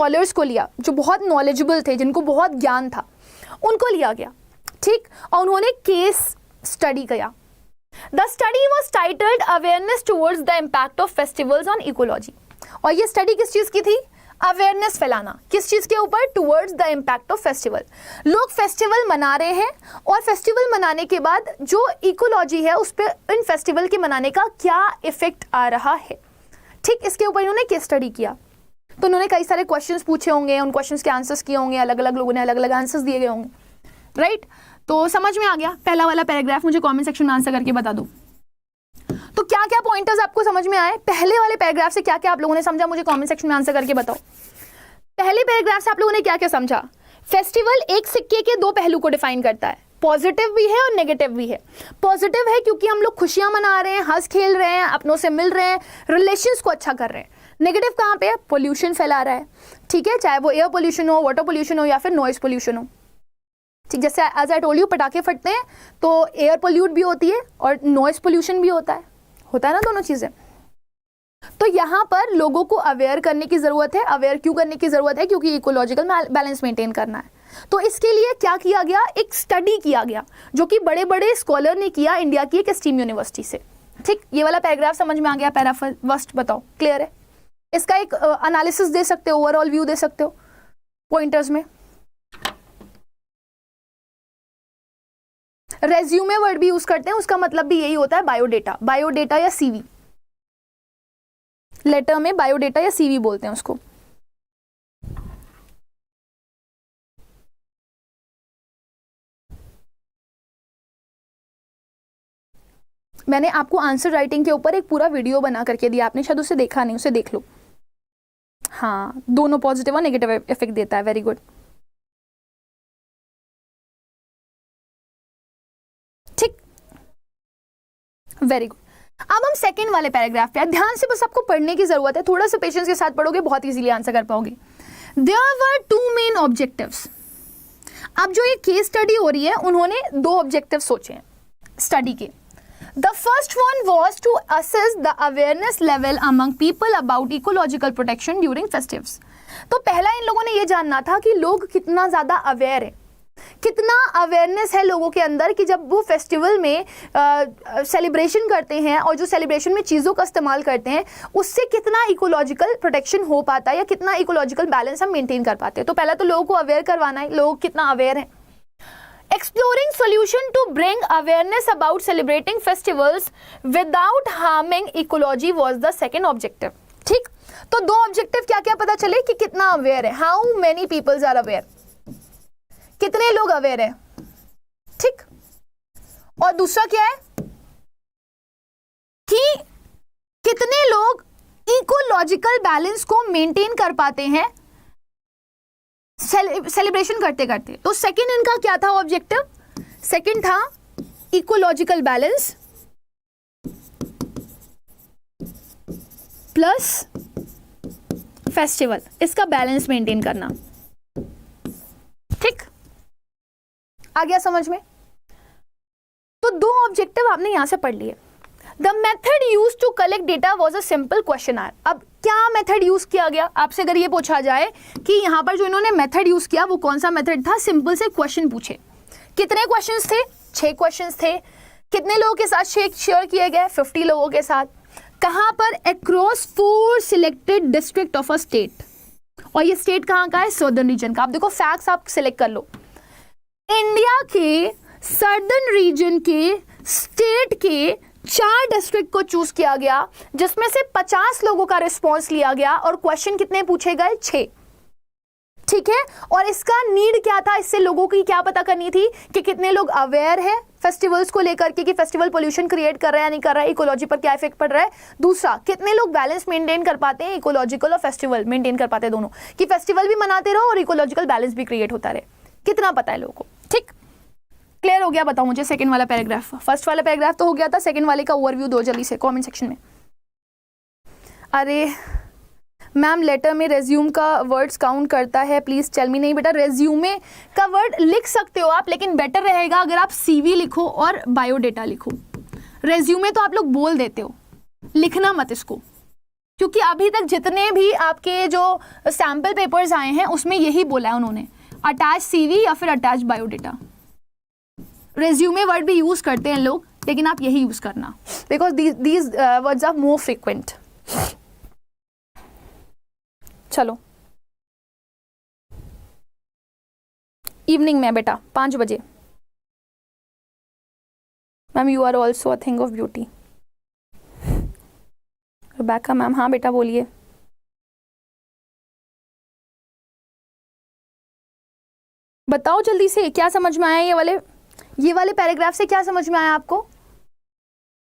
Scholars को लिया जो बहुत नॉलेजेबल थे, जिनको बहुत ज्ञान था, उनको लिया गया, ठीक, और उन्होंने केस स्टडी किया। The study was titled awareness towards the impact of festivals on ecology. और ये स्टडी किस चीज की थी? अवेयरनेस फैलाना। किस चीज के ऊपर? Towards the impact of festival. लोग फेस्टिवल मना रहे हैं और फेस्टिवल मनाने के बाद जो इकोलॉजी है उस पर इन फेस्टिवल के मनाने का क्या इफेक्ट आ रहा है, ठीक, इसके ऊपर इन्होंने केस स्टडी किया। तो उन्होंने कई सारे क्वेश्चंस पूछे होंगे, उन क्वेश्चंस के आंसर्स किए होंगे, अलग अलग लोगों ने अलग अलग आंसर्स दिए गए होंगे, राइट। तो समझ में आ गया? पहला वाला पैराग्राफ मुझे कमेंट सेक्शन में आंसर करके बता दो। तो क्या क्या पॉइंटर्स आपको समझ में आए? पहले वाले पैराग्राफ से क्या क्या आप लोगों ने समझा? मुझे कमेंट सेक्शन में आंसर करके बताओ। पहले पैराग्राफ से आप लोगों ने क्या क्या समझा? फेस्टिवल एक सिक्के के दो पहलू को डिफाइन करता है, पॉजिटिव भी है और नेगेटिव भी है। पॉजिटिव है क्योंकि हम लोग खुशियां मना रहे हैं, हंस खेल रहे हैं, अपनों से मिल रहे हैं, रिलेशंस को अच्छा कर रहे हैं। नेगेटिव कहाँ पे है? पोल्यूशन फैला रहा है, ठीक है, चाहे वो एयर पोल्यूशन हो, वाटर पोल्यूशन हो या फिर नॉइज पोल्यूशन हो, ठीक। जैसे एज आई टोल्ड यू, पटाखे फटते हैं तो एयर पोल्यूट भी होती है और नॉइज पोल्यूशन भी होता है ना, दोनों चीजें। तो यहाँ पर लोगों को अवेयर करने की जरूरत है। अवेयर क्यों करने की जरूरत है? क्योंकि इकोलॉजिकल बैलेंस मेंटेन करना है। तो इसके लिए क्या किया गया? एक स्टडी किया गया जो कि बड़े बड़े स्कॉलर ने किया इंडिया की एक एस्टीम यूनिवर्सिटी से, ठीक। ये वाला पैराग्राफ समझ में आ गया? पैरा फर्स्ट बताओ, क्लियर है? इसका एक एनालिसिस दे सकते हो, ओवरऑल व्यू दे सकते हो पॉइंटर्स में। रेज्यूमे वर्ड भी यूज करते हैं, उसका मतलब भी यही होता है बायोडेटा, बायोडेटा या सीवी। लेटर में बायोडेटा या सीवी बोलते हैं उसको। मैंने आपको आंसर राइटिंग के ऊपर एक पूरा वीडियो बना करके दिया, आपने शायद उसे देखा नहीं, उसे देख लो। हाँ, दोनों पॉजिटिव और नेगेटिव इफेक्ट देता है। वेरी गुड, ठीक, वेरी गुड। अब हम सेकंड वाले पैराग्राफ पे, ध्यान से बस आपको पढ़ने की जरूरत है, थोड़ा सा पेशेंस के साथ पढ़ोगे बहुत इजीली आंसर कर पाओगे। There were two main objectives. अब जो ये केस स्टडी हो रही है, उन्होंने दो ऑब्जेक्टिव सोचे हैं स्टडी के। The first one was to assess the awareness level among people about ecological protection during festives. तो पहला इन लोगों ने ये जानना था कि लोग कितना ज़्यादा अवेयर है, कितना अवेयरनेस है लोगों के अंदर कि जब वो फेस्टिवल में सेलिब्रेशन करते हैं और जो सेलिब्रेशन में चीज़ों का इस्तेमाल करते हैं उससे कितना इकोलॉजिकल प्रोटेक्शन हो पाता है या कितना इकोलॉजिकल बैलेंस हम मेंटेन कर पाते हैं। तो पहला तो लोगों को अवेयर करवाना है, लोग कितना अवेयर हैं। Exploring solution to bring awareness about celebrating festivals without harming ecology was the second objective. ठीक, तो दो ऑब्जेक्टिव क्या क्या पता चले कि कितना अवेयर है, how many peoples are aware, कितने लोग अवेयर है, ठीक। और दूसरा क्या है कि कितने लोग इकोलॉजिकल बैलेंस को मेंटेन कर पाते हैं सेलिब्रेशन करते करते। तो सेकंड इनका क्या था ऑब्जेक्टिव? सेकंड था इकोलॉजिकल बैलेंस प्लस फेस्टिवल, इसका बैलेंस मेंटेन करना, ठीक, आ गया समझ में? तो दो ऑब्जेक्टिव आपने यहां से पढ़ लिए। The method use to collect data was a simple questionnaire. अब क्या मेथड यूज किया गया? आपसे अगर ये पूछा जाए कि यहाँ पर जो इन्होंने मेथड यूज किया वो कौन सा मेथड था? सिंपल से क्वेश्चन पूछे। कितने क्वेश्चंस थे? 6 क्वेश्चंस थे। कितने लोगों के साथ शेयर किए गए? 50 लोगों के साथ। कहाँ पर? Across 4 selected district of a state. और ये स्टेट कहाँ का है? सदर्न रीजन का। आप देखो फैक्ट्स आप सिलेक्ट कर लो। इंडिया के सदर्न रीजन के स्टेट के 4 डिस्ट्रिक्ट को चूज किया गया जिसमें से 50 लोगों का रिस्पॉन्स लिया गया और क्वेश्चन कितने पूछे गए? 6, ठीक है। और इसका नीड क्या था? इससे लोगों की क्या पता करनी थी कि कितने लोग अवेयर है फेस्टिवल्स को लेकर के कि फेस्टिवल पोल्यूशन क्रिएट कर रहा है या नहीं कर रहा है, इकोलॉजी पर क्या इफेक्ट पड़ रहा है। दूसरा, कितने लोग बैलेंस मेंटेन कर पाते हैं, इकोलॉजिकल और फेस्टिवल मेंटेन कर पाते हैं दोनों, कि फेस्टिवल भी मनाते रहो और इकोलॉजिकल बैलेंस भी क्रिएट होता रहे, कितना पता है लोगों को, ठीक। क्लियर हो गया? बताओ मुझे सेकंड वाला पैराग्राफ। फर्स्ट वाला पैराग्राफ तो हो गया था, सेकंड वाले का ओवरव्यू दो जल्दी से कमेंट सेक्शन में। अरे मैम लेटर में रेज्यूम का वर्ड्स काउंट करता है, प्लीज टेल मी। नहीं बेटा, रेज्यूमे का वर्ड लिख सकते हो आप, लेकिन बेटर रहेगा अगर आप सीवी लिखो और बायोडेटा लिखो। रेज्यूमे तो आप लोग बोल देते हो, लिखना मत इसको, क्योंकि अभी तक जितने भी आपके जो सैम्पल पेपर्स आए हैं उसमें यही बोला है उन्होंने, अटैच सीवी या फिर अटैच बायोडेटा। रेज्यूमे वर्ड भी यूज करते हैं लोग, लेकिन आप यही यूज करना, because these words are more frequent. चलो इवनिंग में बेटा 5 बजे। Ma'am you are also a thing of beauty. Rubaika ma'am, हाँ बेटा बोलिए। बताओ जल्दी से, क्या समझ में आया ये वाले पैराग्राफ से क्या समझ में आया आपको?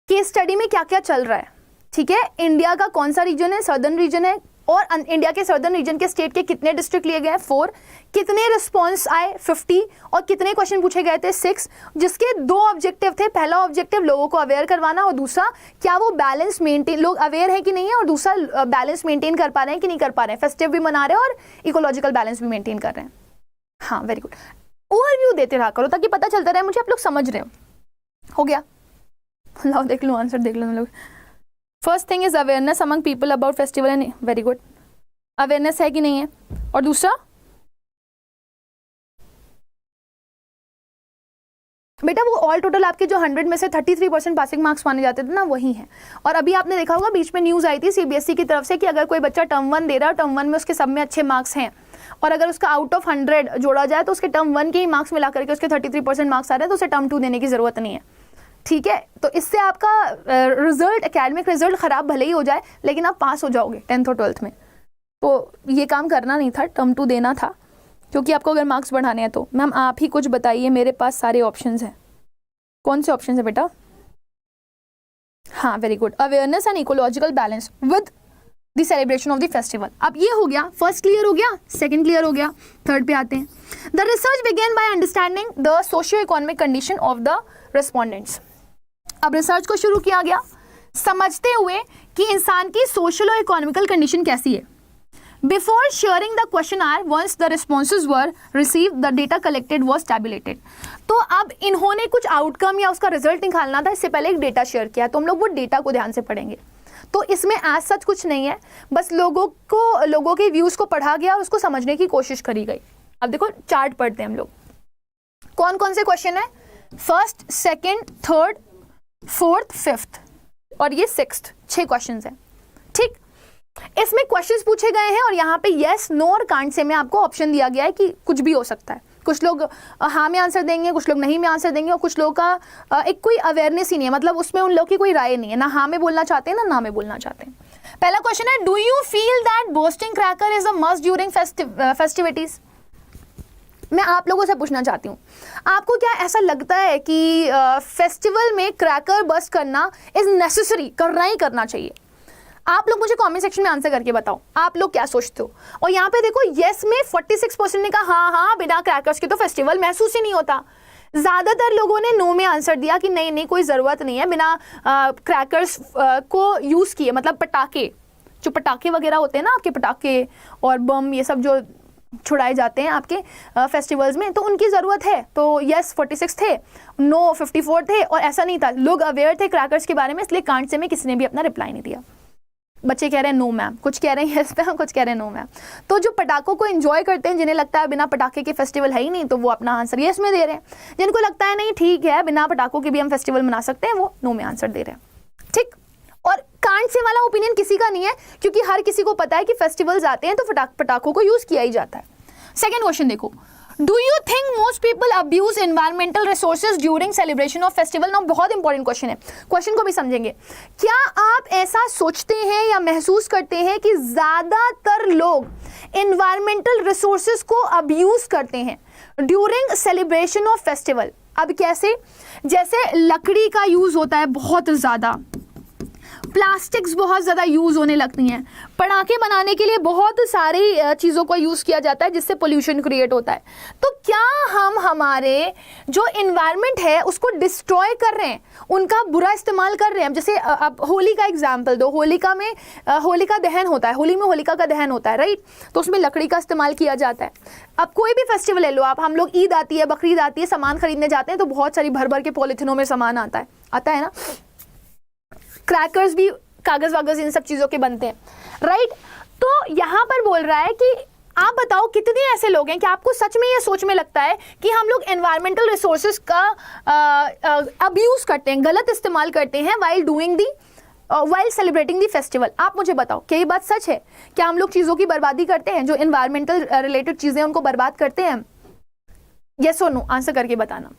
केस स्टडी में क्या क्या चल रहा है, ठीक है। इंडिया का कौन सा रीजन है, सदर्न रीजन है, और इंडिया के सदर्न रीजन के स्टेट के कितने डिस्ट्रिक्ट लिए गए 4, कितने रिस्पॉन्स आए 50, और कितने क्वेश्चन पूछे गए थे 6, जिसके 2 ऑब्जेक्टिव थे। पहला ऑब्जेक्टिव लोगों को अवेयर करवाना, और दूसरा क्या वो बैलेंस मेंटेन, लोग अवेयर है कि नहीं है, और दूसरा बैलेंस मेंटेन कर पा रहे हैं कि नहीं कर पा रहे हैं, फेस्टिव भी मना रहे हैं और इकोलॉजिकल बैलेंस भी मेंटेन कर रहे हैं। हाँ वेरी गुड, ओवरव्यू देते रहा करो ताकि पता चलता रहे मुझे आप लोग समझ रहे हो गया। लाओ देख लो आंसर, देख लो लोग। First thing is awareness among people about festival and, very good, awareness है कि नहीं है। और दूसरा बेटा वो ऑल टोटल आपके जो 100 में से 33% पासिंग मार्क्स माने जाते थे ना, वही है। और अभी आपने देखा होगा बीच में न्यूज आई थी सीबीएसई की तरफ से कि अगर कोई बच्चा टर्म 1 दे रहा है, टर्म 1 में उसके सब में अच्छे मार्क्स हैं, और अगर उसका आउट ऑफ 100 जोड़ा जाए तो उसके टर्म 1 के ही मार्क्स मिला करके उसके 33% मार्क्स आ रहे हैं, तो उसे टर्म 2 देने की जरूरत नहीं है, ठीक है। तो इससे आपका रिजल्ट, एकेडमिक रिजल्ट खराब भले ही हो जाए, लेकिन आप पास हो जाओगे 10th और 12th में। तो ये काम करना नहीं था, टर्म 2 देना था, क्योंकि आपको अगर मार्क्स बढ़ाने हैं तो। मैम आप ही कुछ बताइए, मेरे पास सारे ऑप्शंस हैं। कौन से ऑप्शन है बेटा? हाँ very good, awareness and ecological balance with the celebration of the festival. अब ये हो गया, फर्स्ट क्लियर हो गया, सेकंड क्लियर हो गया, थर्ड पे आते हैं। The research began by understanding the socio economic condition of the respondents. अब रिसर्च को शुरू किया गया समझते हुए कि इंसान की सोशल और इकोनॉमिकल कंडीशन कैसी है। Before sharing the questionnaire, once the responses were received, the data collected was tabulated. तो अब इन्होंने कुछ आउटकम या उसका रिजल्ट निकालना था, इससे पहले एक डेटा शेयर किया, तो हम लोग वो डेटा को ध्यान से पढ़ेंगे। तो इसमें एज सच कुछ नहीं है, बस लोगों के व्यूज को पढ़ा गया और उसको समझने की कोशिश करी गई। अब देखो चार्ट पढ़ते हैं हम लोग, कौन कौन से क्वेश्चन है, first, second, third, fourth, fifth और ये सिक्स्थ, 6 क्वेश्चन है, ठीक। इसमें क्वेश्चंस पूछे गए हैं और यहाँ पे यस, नो और कांट से में आपको ऑप्शन दिया गया है कि कुछ भी हो सकता है। कुछ लोग हाँ में आंसर देंगे, कुछ लोग नहीं में आंसर देंगे, और कुछ लोगों का एक कोई अवेयरनेस ही नहीं है, मतलब उसमें उन लोगों की कोई राय नहीं है, ना हाँ में बोलना चाहते हैं ना में बोलना चाहते हैं। पहला क्वेश्चन है, do you feel that bursting cracker is a must during festivities. मैं आप लोगों से पूछना चाहती हूँ, आपको क्या ऐसा लगता है कि फेस्टिवल में क्रैकर बस्ट करना इज नेसेसरी, करना ही करना चाहिए? आप लोग मुझे कमेंट सेक्शन में आंसर करके बताओ आप लोग क्या सोचते हो। और यहाँ पे देखो यस में 46% ने कहा हाँ बिना क्रैकर्स के तो फेस्टिवल महसूस ही नहीं होता। ज्यादातर लोगों ने नो में आंसर दिया कि नहीं कोई जरूरत नहीं है बिना क्रैकर्स को यूज किए, मतलब पटाखे, जो पटाखे वगैरह होते हैं ना आपके, पटाखे और बम ये सब जो छुड़ाए जाते हैं आपके फेस्टिवल्स में, तो उनकी ज़रूरत है। तो यस 46 थे, नो 54 थे, और ऐसा नहीं था, लोग अवेयर थे क्रैकर्स के बारे में, इसलिए कांट से में किसी ने भी अपना रिप्लाई नहीं दिया। बच्चे कह रहे हैं नो मैम, कुछ कह रहे हैं यस मैम, कुछ कह रहे हैं नो मैम। तो जो पटाखों को एंजॉय करते हैं, जिन्हें लगता है बिना पटाखे के फेस्टिवल है ही नहीं, तो वो अपना आंसर यस में दे रहे हैं। जिनको लगता है नहीं ठीक है बिना पटाखों के भी हम फेस्टिवल मना सकते हैं, वो नो में आंसर दे रहे हैं, ठीक। और कांट से वाला ओपिनियन किसी का नहीं है, क्योंकि हर किसी को पता है कि फेस्टिवल्स आते हैं तो पटाखों को यूज किया ही जाता है। सेकेंड क्वेश्चन देखो, do you think most people abuse environmental resources during celebration of festival. ना बहुत इंपॉर्टेंट क्वेश्चन है, क्वेश्चन को भी समझेंगे। क्या आप ऐसा सोचते हैं या महसूस करते हैं कि ज्यादातर लोग एनवायरमेंटल रिसोर्सेज को अब्यूज करते हैं ड्यूरिंग सेलिब्रेशन ऑफ फेस्टिवल? अब कैसे? जैसे लकड़ी का यूज होता है बहुत ज्यादा, प्लास्टिक्स बहुत ज़्यादा यूज़ होने लगती हैं, पटाखे बनाने के लिए बहुत सारी चीज़ों का यूज़ किया जाता है जिससे पोल्यूशन क्रिएट होता है। तो क्या हम हमारे जो इन्वायरमेंट है उसको डिस्ट्रॉय कर रहे हैं, उनका बुरा इस्तेमाल कर रहे हैं? जैसे अब होली का एग्जाम्पल दो, होलिका में होलिका दहन होता है, होली में होलिका का दहन होता है, राइट? तो उसमें लकड़ी का इस्तेमाल किया जाता है। अब कोई भी फेस्टिवल ले लो आप, हम लोग ईद आती है, बकरीद आती है, सामान खरीदने जाते हैं तो बहुत सारी भर भर के पॉलिथिनों में सामान आता है ना। क्रैकर्स भी कागज वागज इन सब चीज़ों के बनते हैं। राइट। तो यहाँ पर बोल रहा है कि आप बताओ कितने ऐसे लोग हैं कि आपको सच में ये सोच में लगता है कि हम लोग एनवायरमेंटल रिसोर्सेज का अब्यूज करते हैं, गलत इस्तेमाल करते हैं वाइल सेलिब्रेटिंग दी फेस्टिवल। आप मुझे बताओ क्या ये बात सच है? क्या हम लोग चीज़ों की बर्बादी करते हैं, जो एनवायरमेंटल रिलेटेड चीज़ें उनको बर्बाद करते हैं? यस और नो आंसर करके बताना।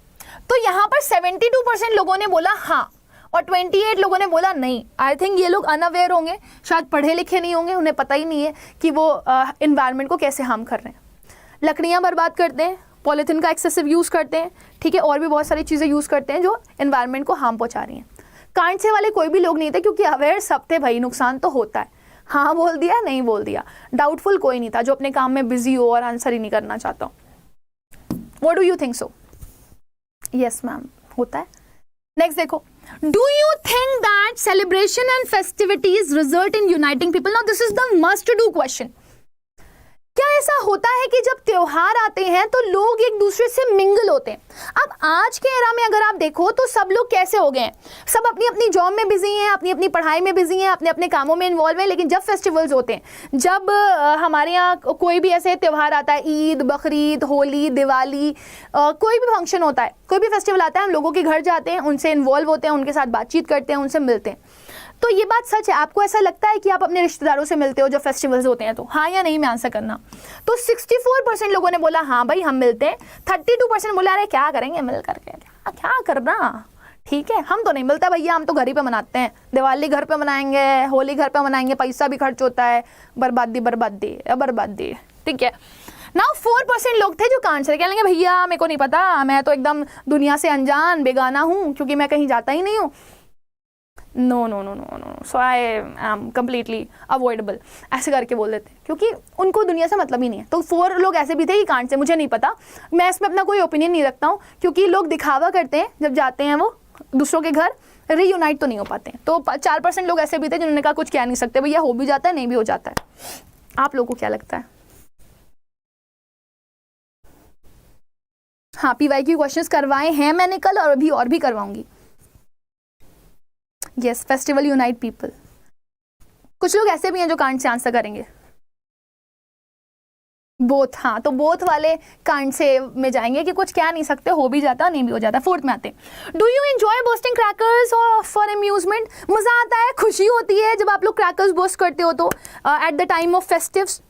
तो यहाँ पर 72% लोगों ने बोला हाँ और 28 लोगों ने बोला नहीं। आई थिंक ये लोग अनअवेयर होंगे, शायद पढ़े लिखे नहीं होंगे, उन्हें पता ही नहीं है कि वो एनवायरनमेंट को कैसे हार्म कर रहे हैं। लकड़ियाँ बर्बाद करते हैं, पॉलीथीन का एक्सेसिव यूज़ करते हैं, ठीक है, और भी बहुत सारी चीज़ें यूज़ करते हैं जो एनवायरनमेंट को हार्म पहुँचा रही हैं। कांड वाले कोई भी लोग नहीं थे क्योंकि अवेयर सब थे, भाई नुकसान तो होता है, हाँ बोल दिया नहीं बोल दिया। डाउटफुल कोई नहीं था जो अपने काम में बिजी हो और आंसर ही नहीं करना चाहता। What do you think so? Yes ma'am होता है। नेक्स्ट देखो, do you think that celebration and festivities result in uniting people? Now this is the must do question. क्या ऐसा होता है कि जब त्योहार आते हैं तो लोग एक दूसरे से मिंगल होते हैं? अब आज के एरा में अगर आप देखो तो सब लोग कैसे हो गए हैं, सब अपनी अपनी जॉब में बिजी हैं, अपनी अपनी पढ़ाई में बिजी हैं, अपने अपने कामों में इन्वॉल्व हैं। लेकिन जब फेस्टिवल्स होते हैं, जब हमारे यहाँ कोई भी ऐसे त्यौहार आता है, ईद, बकरीद, होली, दिवाली, कोई भी फंक्शन होता है, कोई भी फेस्टिवल आता है, हम लोगों के घर जाते हैं, उनसे इन्वॉल्व होते हैं, उनके साथ बातचीत करते हैं, उनसे मिलते हैं। तो ये बात सच है। आपको ऐसा लगता है कि आप अपने रिश्तेदारों से मिलते हो जब फेस्टिवल्स होते हैं? तो हाँ या नहीं में आंसर करना। तो 64% लोगों ने बोला हाँ भाई हम मिलते हैं। 32% बोला अरे क्या करेंगे मिल करके, क्या करना, ठीक है हम तो नहीं मिलता भैया, हम तो घर ही पे मनाते हैं, दिवाली घर पे मनाएंगे, होली घर पे मनाएंगे, पैसा भी खर्च होता है, बर्बादी। ठीक है ना। 4% लोग थे जो कांड से कह लेंगे भैया मेरे को नहीं पता, मैं तो एकदम दुनिया से अनजान बेगाना हूँ क्योंकि मैं कहीं जाता ही नहीं हूँ। No, so I am completely avoidable, ऐसे करके बोल देते हैं क्योंकि उनको दुनिया से मतलब ही नहीं है। तो 4 लोग ऐसे भी थे कि कांड से मुझे नहीं पता, मैं इसमें अपना कोई ओपिनियन नहीं रखता हूँ क्योंकि लोग दिखावा करते हैं जब जाते हैं वो दूसरों के घर, रीयूनाइट तो नहीं हो पाते हैं। तो 4% लोग ऐसे भी थे जिन्होंने कहा कुछ कह नहीं सकते भैया, हो भी जाता है नहीं भी हो जाता है। आप लोगों को क्या लगता है? हाँ PYQ क्वेश्चंस करवाए हैं मैंने कल और अभी और भी करवाऊंगी। Yes festival unite people. कुछ लोग ऐसे भी हैं जो कांड से आंसर करेंगे। बोथ, हाँ तो बोथ वाले कांड से में जाएंगे कि कुछ कह नहीं सकते, हो भी जाता नहीं भी हो जाता। 4th में आते हैं, do you enjoy bursting crackers for amusement? मजा आता है, खुशी होती है जब आप लोग क्रैकर्स बर्स्ट करते हो तो at the time of festives.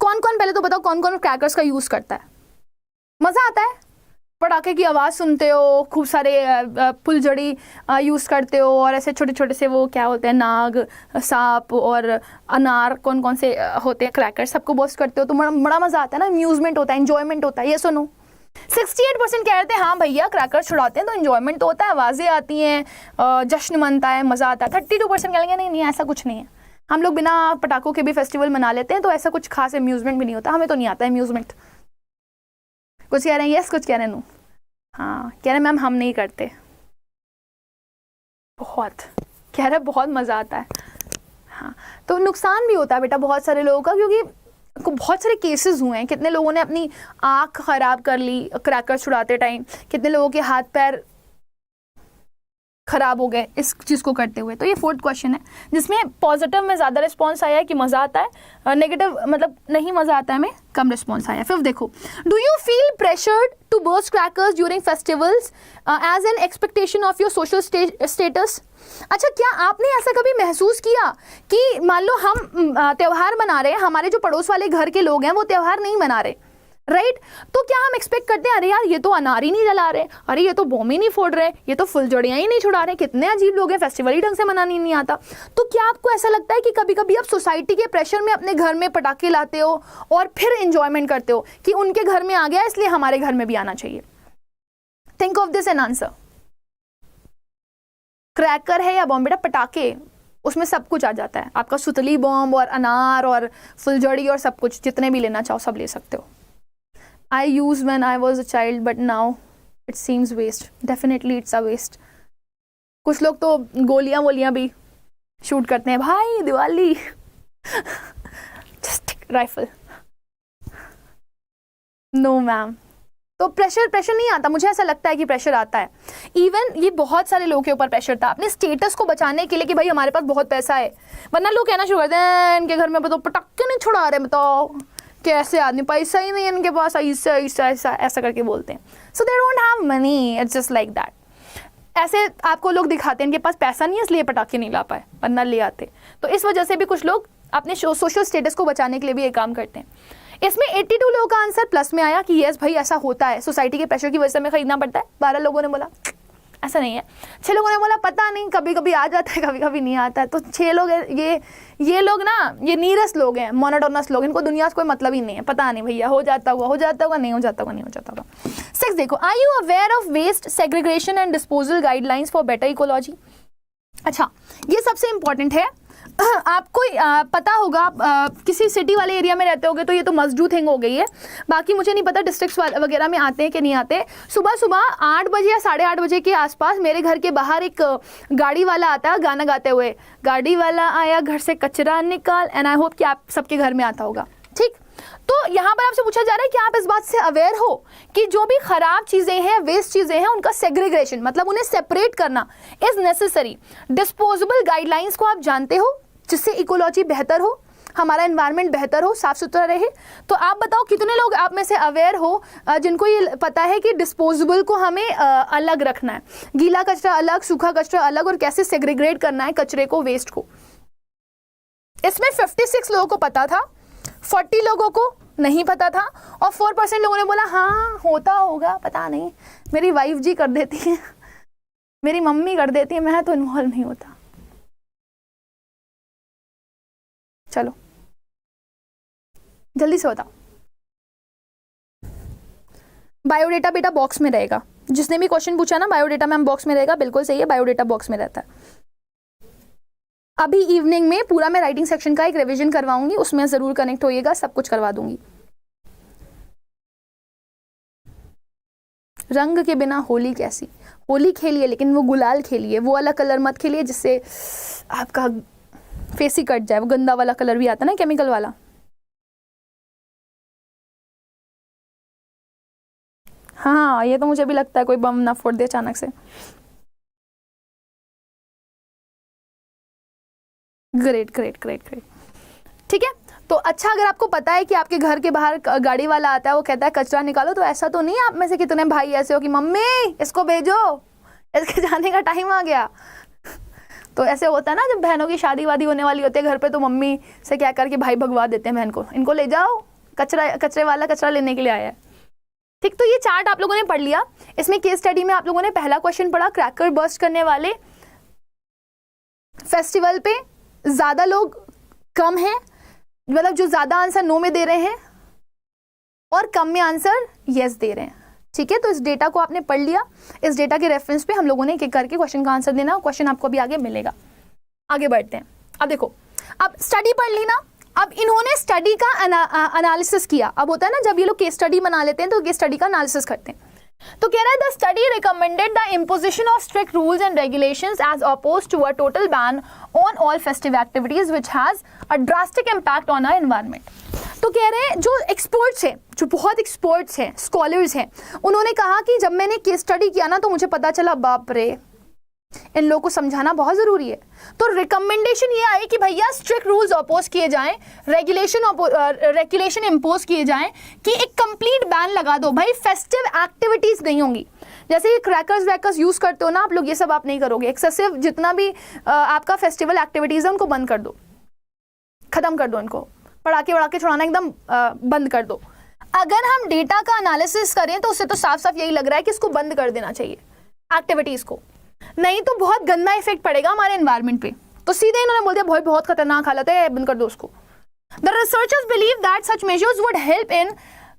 कौन कौन, पहले तो बताओ कौन कौन क्रैकर्स का यूज करता है? मजा आता है, पटाखे की आवाज़ सुनते हो, खूब सारे फुलझड़ी यूज़ करते हो और ऐसे छोटे छोटे से वो क्या होते हैं, नाग, सांप और अनार, कौन कौन से होते हैं क्रैकर, सबको बर्स्ट करते हो तो बड़ा मज़ा आता है ना, अम्यूजमेंट होता है, एंजॉयमेंट होता है। ये सुनो 68% कह रहे थे हाँ भैया क्रैकर छुड़ाते हैं तो एंजॉयमेंट तो होता है, आवाज़ें आती हैं, जश्न मनता है, मज़ा आता है। 32% कहेंगे नहीं ऐसा कुछ नहीं है, हम लोग बिना पटाखों के भी फेस्टिवल मना लेते हैं तो ऐसा कुछ खास अम्यूजमेंट भी नहीं होता, हमें तो नहीं आता अम्यूजमेंट। कुछ कह रहे हैं यस, कुछ कह रहे हैं नो। हाँ कह रहे मैम हम नहीं करते, बहुत कह रहे बहुत मज़ा आता है। हाँ तो नुकसान भी होता है बेटा बहुत सारे लोगों का, क्योंकि बहुत सारे केसेस हुए हैं, कितने लोगों ने अपनी आँख ख़राब कर ली क्रैकर छुड़ाते टाइम, कितने लोगों के हाथ पैर खराब हो गए इस चीज़ को करते हुए। तो ये 4th क्वेश्चन है जिसमें पॉजिटिव में ज़्यादा रिस्पॉन्स आया है कि मज़ा आता है, नेगेटिव मतलब नहीं मज़ा आता है में कम रिस्पॉन्स आया। 5th देखो, do you feel pressured to burst crackers during festivals as an expectation of your social status? अच्छा क्या आपने ऐसा कभी महसूस किया कि मान लो हम त्यौहार मना रहे हैं, हमारे जो पड़ोस वाले घर के लोग हैं वो त्यौहार नहीं मना रहे, राइट तो क्या हम एक्सपेक्ट करते हैं अरे यार ये तो अनार ही नहीं जला रहे, अरे ये तो बम ही नहीं फोड़ रहे, ये तो फुलझड़ियाँ ही नहीं छुड़ा रहे, कितने अजीब लोग हैं, फेस्टिवल ही ढंग से मनाने नहीं आता। तो क्या आपको ऐसा लगता है कि कभी कभी आप सोसाइटी के प्रेशर में अपने घर में पटाखे लाते हो और फिर एंजॉयमेंट करते हो कि उनके घर में आ गया इसलिए हमारे घर में भी आना चाहिए? Think of this and answer. Cracker है या बॉम्ब? बेटा पटाखे उसमें सब कुछ आ जाता है, आपका सुतली बॉम्ब और अनार और फुलझड़ी और सब कुछ, जितने भी लेना चाहो सब ले सकते हो। I used when I was a child, but now it seems waste. Definitely it's a waste. कुछ लोग तो गोलियां भी शूट करते हैं भाई Diwali just rifle. No ma'am, तो प्रेशर नहीं आता, मुझे ऐसा लगता है कि प्रेशर आता है। इवन ये बहुत सारे लोगों के ऊपर प्रेशर था अपने स्टेटस को बचाने के लिए कि भाई हमारे पास बहुत पैसा है, वरना लोग कहना शुरू करते हैं इनके घर में बताओ पटाखे नहीं छुड़ा रहे, बताओ कैसे आदमी, पैसा ही नहीं है इनके पास, ऐसा ऐसा ऐसा ऐसा करके बोलते हैं। So they don't have money, it's just like that. ऐसे आपको लोग दिखाते हैं इनके पास पैसा नहीं है इसलिए पटाखे नहीं ला पाए, वरना ले आते। तो इस वजह से भी कुछ लोग अपने सोशल स्टेटस को बचाने के लिए भी ये काम करते हैं। इसमें 82 लोगों का आंसर प्लस में आया कि यस भाई ऐसा होता है, सोसाइटी के प्रेशर की वजह से हमें खरीदना पड़ता है। 12 लोगों ने बोला ऐसा नहीं है। 6 लोगों ने बोला पता नहीं, कभी कभी आ जाता है कभी कभी नहीं आता है। तो 6 लोग ये लोग ना, ये नीरस लोग हैं, मोनोटोनस लोग, इनको दुनिया से कोई मतलब ही नहीं है, पता नहीं भैया हो जाता होगा नहीं हो जाता होगा। 6 देखो, are you aware of waste segregation and disposal guidelines for better ecology. अच्छा, ये सबसे इंपॉर्टेंट है। आपको पता होगा, किसी सिटी वाले एरिया में रहते होगे तो ये तो मस्ट डू थिंग हो गई है। बाकी मुझे नहीं पता डिस्ट्रिक्ट्स वगैरह में आते हैं कि नहीं आते। सुबह सुबह 8 बजे या 8:30 बजे के आसपास मेरे घर के बाहर एक गाड़ी वाला आता है गाना गाते हुए, गाड़ी वाला आया घर से कचरा निकाल। एंड आई होप कि आप सबके घर में आता होगा। ठीक, तो यहाँ पर आपसे पूछा जा रहा है कि आप इस बात से अवेयर हो कि जो भी खराब चीजें हैं, वेस्ट चीजें हैं, उनका सेग्रीगेशन मतलब उन्हें सेपरेट करना इज नेसेसरी। डिस्पोजेबल गाइडलाइंस को आप जानते हो जिससे इकोलॉजी बेहतर हो, हमारा एनवायरनमेंट बेहतर हो, साफ सुथरा रहे। तो आप बताओ कितने लोग आप में से अवेयर हो जिनको ये पता है कि डिस्पोजेबल को हमें अलग रखना है, गीला कचरा अलग, सूखा कचरा अलग, और कैसे सेग्रीगेट करना है कचरे को, वेस्ट को। इसमें 56 लोगों को पता था, 40 लोगों को नहीं पता था, और 4% लोगों ने बोला हाँ होता होगा पता नहीं, मेरी वाइफ जी कर देती है, मेरी मम्मी कर देती है, मैं तो इन्वॉल्व नहीं होता। चलो जल्दी से बताओ। बायोडेटा बेटा बॉक्स में रहेगा, जिसने भी क्वेश्चन पूछा ना बायोडेटा मैम बॉक्स में रहेगा, बिल्कुल सही है, बायोडेटा बॉक्स में रहता है। अभी इवनिंग में पूरा मैं राइटिंग सेक्शन का एक रिवीजन करवाऊंगी, उसमें जरूर कनेक्ट होइएगा, सब कुछ करवा दूंगी। रंग के बिना होली कैसी, होली खेलिए लेकिन वो गुलाल खेलिए, वो वाला कलर मत खेलिए जिससे आपका फेस ही कट जाए। वो गंदा वाला कलर भी आता है ना, केमिकल वाला। हाँ ये तो मुझे भी लगता है कोई बम ना फोड़ दे अचानक से। ग्रेट ग्रेट ग्रेट ग्रेट, ठीक है। तो अच्छा, अगर आपको पता है कि आपके घर के बाहर गाड़ी वाला आता है, वो कहता है कचरा निकालो, तो ऐसा तो नहीं आप में से कितने भाई ऐसे हो कि मम्मी इसको भेजो, इसके जाने का टाइम आ गया। तो ऐसे होता है ना, जब बहनों की शादी वादी होने वाली होती है घर पे, तो मम्मी से क्या करके भाई भगवा देते हैं बहन को, इनको ले जाओ, कचरे वाला कचरा लेने के लिए आया है। ठीक, तो ये चार्ट आप लोगों ने पढ़ लिया। इसमें केस स्टडी में आप लोगों ने पहला क्वेश्चन पढ़ा, क्रैकर बर्स्ट करने वाले फेस्टिवल पे ज्यादा लोग कम हैं, मतलब जो ज्यादा आंसर नो में दे रहे हैं, और कम में आंसर यस दे रहे हैं। ठीक है, तो इस डेटा को आपने पढ़ लिया। इस डेटा के रेफरेंस पे हम लोगों ने एक एक करके क्वेश्चन का आंसर देना, क्वेश्चन आपको अभी आगे मिलेगा। आगे बढ़ते हैं। अब देखो, अब स्टडी पढ़ ली ना, अब इन्होंने स्टडी का एनालिसिस किया। अब होता है ना जब ये लोग केस स्टडी बना लेते हैं तो केस स्टडी का एनालिसिस करते हैं। तो कह रहा है the study recommended the imposition of strict rules and regulations as oppose to a total ban on all festive activities which has a drastic impact on our environment. तो कह रहे हैं जो एक्सपर्ट्स हैं, जो बहुत एक्सपर्ट्स हैं, स्कॉलर्स हैं, उन्होंने कहा कि जब मैंने केस स्टडी किया ना तो मुझे पता चला बाप रे, इन लोगों को समझाना बहुत जरूरी है। तो रिकमेंडेशन ये आई कि भैया स्ट्रिक्ट रूल्स अपोज किए जाएं, रेगुलेशन इम्पोज किए जाएं, कि एक कंप्लीट बैन लगा दो भाई, फेस्टिव एक्टिविटीज नहीं होंगी। जैसे ये क्रैकर्स वैकर्स यूज करते हो ना आप लोग, ये सब आप नहीं करोगे। एक्सेसिव जितना भी आपका फेस्टिवल एक्टिविटीज है उनको बंद कर दो, खत्म कर दो, इनको पटाखे वड़ाके छुड़ाना एकदम बंद कर दो। अगर हम डेटा का एनालिसिस करें तो उससे तो साफ साफ यही लग रहा है कि इसको बंद कर देना चाहिए एक्टिविटीज को, नहीं तो बहुत गंदा इफेक्ट पड़ेगा हमारे एनवायरनमेंट पे। तो सीधे इन्होंने बोल दिया भाई बहुत खतरनाक हालत है, बंद कर दो उसको। The researchers believe that such measures would help in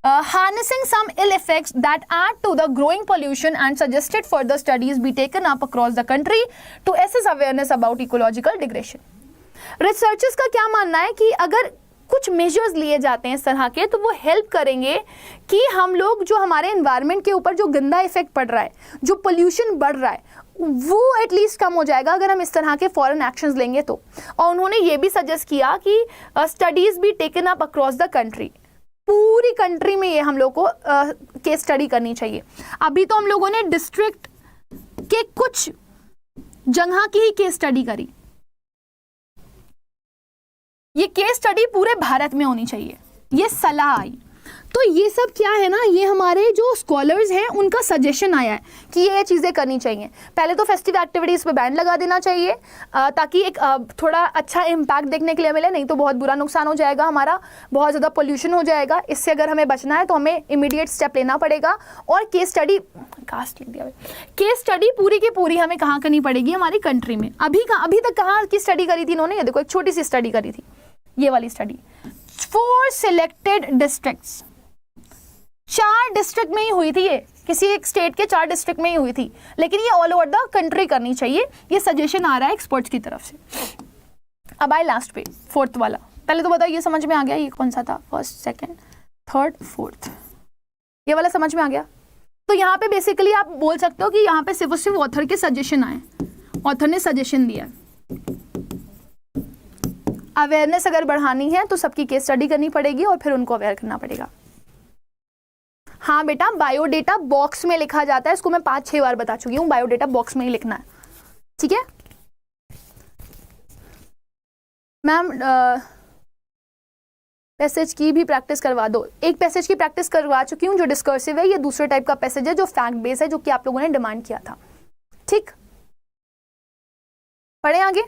harnessing some ill effects that add to the growing pollution and suggested further studies be taken up across the country to assess awareness about ecological degradation. Researchers का क्या मानना है कि अगर कुछ measures लिए जाते हैं इस तरह के तो वो हेल्प करेंगे कि हम लोग जो हमारे एनवायरनमेंट के ऊपर जो गंदा इफेक्ट पड़ रहा है, जो पोल्यूशन बढ़ रहा है, वो एटलीस्ट कम हो जाएगा अगर हम इस तरह के फॉरेन एक्शंस लेंगे तो। और उन्होंने ये भी सजेस्ट किया कि स्टडीज भी taken up across the country, पूरी कंट्री में ये हम लोग को केस स्टडी करनी चाहिए। अभी तो हम लोगों ने डिस्ट्रिक्ट के कुछ जगह की ही केस स्टडी करी, ये केस स्टडी पूरे भारत में होनी चाहिए, ये सलाह आई। तो ये सब क्या है ना, ये हमारे जो स्कॉलर्स हैं उनका सजेशन आया है कि ये चीज़ें करनी चाहिए। पहले तो फेस्टिव एक्टिविटीज़ पे बैन लगा देना चाहिए ताकि एक थोड़ा अच्छा इम्पैक्ट देखने के लिए मिले, नहीं तो बहुत बुरा नुकसान हो जाएगा हमारा, बहुत ज़्यादा पोल्यूशन हो जाएगा। इससे अगर हमें बचना है तो हमें इमीडिएट स्टेप लेना पड़ेगा। और केस स्टडी केस स्टडी पूरी की पूरी हमें कहाँ करनी पड़ेगी, हमारी कंट्री में। अभी तक कहाँ की स्टडी करी थी इन्होंने, ये देखो एक छोटी सी स्टडी करी थी, ये वाली स्टडी 4 सिलेक्टेड डिस्ट्रिक्ट्स, 4 डिस्ट्रिक्ट में ही हुई थी ये, किसी एक स्टेट के 4 डिस्ट्रिक्ट में ही हुई थी, लेकिन ये ऑल ओवर द कंट्री करनी चाहिए, ये सजेशन आ रहा है एक्सपर्ट्स की तरफ से। अब आए लास्ट पे 4th वाला। पहले तो बताओ ये समझ में आ गया, ये कौन सा था, 1st 2nd 3rd 4th, ये वाला समझ में आ गया। तो यहाँ पे बेसिकली आप बोल सकते हो कि यहाँ पे सिर्फ ऑथर के सजेशन आए, ऑथर ने सजेशन दिया। अवेयरनेस अगर बढ़ानी है तो सबकी केस स्टडी करनी पड़ेगी और फिर उनको अवेयर करना पड़ेगा। हाँ बेटा, बायोडेटा बॉक्स में लिखा जाता है, इसको मैं 5-6 बार बता चुकी हूँ, बायोडेटा बॉक्स में ही लिखना है, ठीक है मैम। पैसेज की भी प्रैक्टिस करवा दो। एक पैसेज की प्रैक्टिस करवा चुकी हूँ जो डिस्कर्सिव है, ये दूसरे टाइप का पैसेज है जो फैक्ट बेस है, जो कि आप लोगों ने डिमांड किया था। ठीक, पढ़े आगे।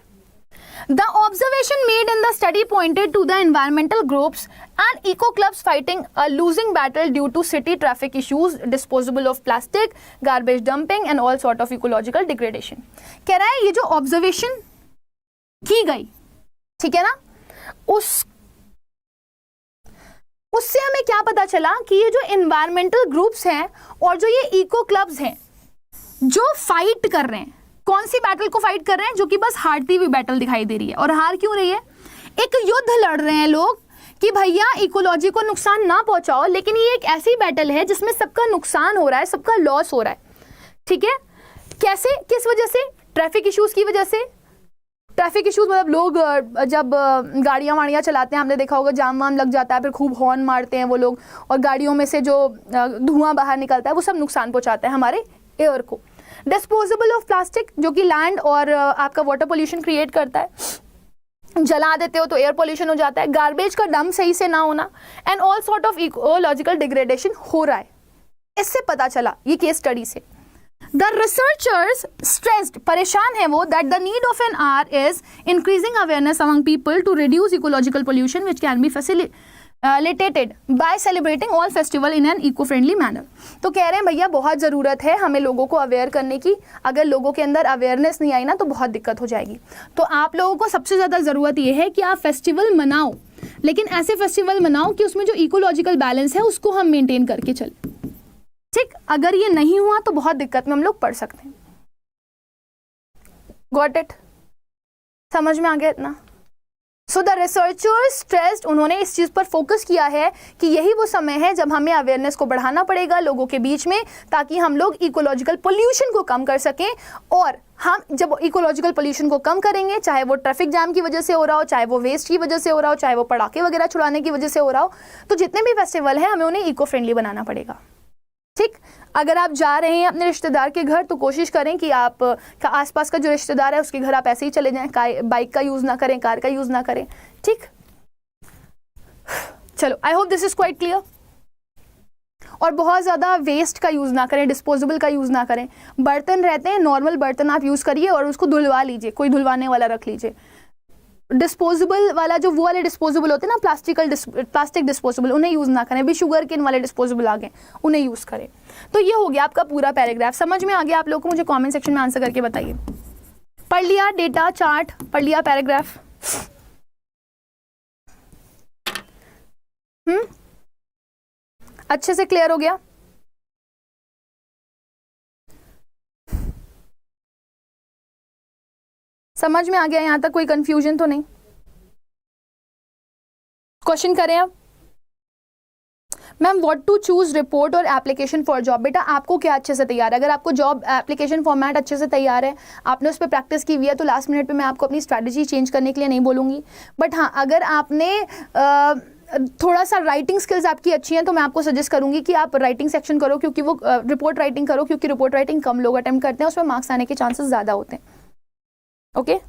The observation made in the study pointed to the environmental groups and eco clubs fighting a losing battle due to city traffic issues, disposal of plastic, garbage dumping and all sort of ecological degradation. कह रहा है ये जो observation की गई, ठीक है ना, उससे हमें क्या पता चला कि ये जो environmental groups हैं और जो ये eco clubs हैं जो फाइट कर रहे हैं, कौन सी बैटल को फाइट कर रहे हैं, जो कि बस हारती हुई बैटल दिखाई दे रही है। और हार क्यों रही है, एक युद्ध लड़ रहे हैं लोग कि भैया इकोलॉजी को नुकसान ना पहुंचाओ, लेकिन ये एक ऐसी बैटल है जिसमें सबका नुकसान हो रहा है, सबका लॉस हो रहा है, ठीक है। कैसे, किस वजह से, ट्रैफिक इश्यूज की वजह से। ट्रैफिक इश्यूज मतलब लोग जब गाड़ियाँ वाड़ियाँ चलाते हैं, हमने देखा होगा जाम वाम लग जाता है, फिर खूब हॉर्न मारते हैं वो लोग, और गाड़ियों में से जो धुआं बाहर निकलता है वो सब नुकसान पहुंचाता है हमारे एयर को। डिस्पोजेबल ऑफ प्लास्टिक, जो कि लैंड और आपका वाटर पोल्यूशन क्रिएट करता है, जला देते हो तो एयर पोल्यूशन हो जाता है। गार्बेज का डंप सही से ना होना, and all sort of ecological degradation हो रहा है, इससे पता चला ये केस स्टडी से। द रिसर्चर्स स्ट्रेस्ड, परेशान है वो, that the need of N R is increasing awareness among people to reduce ecological pollution which can be facilitated by celebrating all festival in an eco-friendly manner. तो कह रहे हैं भैया बहुत ज़रूरत है हमें लोगों को अवेयर करने की, अगर लोगों के अंदर अवेयरनेस नहीं आई ना तो बहुत दिक्कत हो जाएगी। तो आप लोगों को सबसे ज़्यादा ज़रूरत ये है कि आप फेस्टिवल मनाओ, लेकिन ऐसे फेस्टिवल मनाओ कि उसमें जो इकोलॉजिकल बैलेंस है उसको हम मेंटेन करके चलें, ठीक। अगर ये नहीं हुआ तो बहुत दिक्कत में हम लोग पड़ सकते हैं। गॉट इट, समझ में आ गया इतना। सो द रिसर्चर्स स्ट्रेस्ड, उन्होंने इस चीज़ पर फोकस किया है कि यही वो समय है जब हमें अवेयरनेस को बढ़ाना पड़ेगा लोगों के बीच में, ताकि हम लोग इकोलॉजिकल पोल्यूशन को कम कर सकें। और हम जब इकोलॉजिकल पोल्यूशन को कम करेंगे, चाहे वो ट्रैफिक जैम की वजह से हो रहा हो, चाहे वो वेस्ट की वजह से हो रहा हो, चाहे वो पटाखे वगैरह छुड़ाने की वजह से हो रहा हो, तो जितने भी फेस्टिवल हैं हमें उन्हें इको फ्रेंडली बनाना पड़ेगा, ठीक। अगर आप जा रहे हैं अपने रिश्तेदार के घर तो कोशिश करें कि आप का आसपास का जो रिश्तेदार है उसके घर आप ऐसे ही चले जाएं, बाइक का यूज़ ना करें, कार का यूज़ ना करें, ठीक। चलो, I hope this is quite clear. और बहुत ज़्यादा वेस्ट का यूज़ ना करें, डिस्पोजेबल का यूज़ ना करें। बर्तन रहते हैं, नॉर्मल बर्तन आप यूज़ करिए और उसको धुलवा लीजिए, कोई धुलवाने वाला रख लीजिए। डिस्पोजेबल वाला जो वो वाले डिस्पोजेबल होते हैं ना, प्लास्टिक डिस्पोजेबल, उन्हें यूज़ ना करें। अभी शुगर केन वाले डिस्पोजेबल आ गए, उन्हें यूज़ करें। तो ये हो गया आपका पूरा पैराग्राफ। समझ में आ गया आप लोगों को? मुझे कमेंट सेक्शन में आंसर करके बताइए। पढ़ लिया डेटा चार्ट, पढ़ लिया पैराग्राफ? अच्छे से क्लियर हो गया? समझ में आ गया यहां तक? कोई कंफ्यूजन तो नहीं? क्वेश्चन करें अब। Ma'am what to choose report और एप्लीकेशन फॉर जॉब। बेटा आपको क्या अच्छे से तैयार है? अगर आपको जॉब एप्लीकेशन फॉर्मेट अच्छे से तैयार है, आपने उस पर प्रैक्टिस की हुई है, तो लास्ट मिनट पे मैं आपको अपनी स्ट्रैटेजी चेंज करने के लिए नहीं बोलूँगी। बट हाँ, अगर आपने थोड़ा सा राइटिंग स्किल्स आपकी अच्छी हैं तो मैं आपको सजेस्ट करूंगी कि आप राइटिंग सेक्शन करो, क्योंकि वो रिपोर्ट राइटिंग करो, क्योंकि रिपोर्ट राइटिंग कम लोग अटेम्प्ट करते हैं, उसमें मार्क्स आने के चांसेस ज़्यादा होते हैं. ओके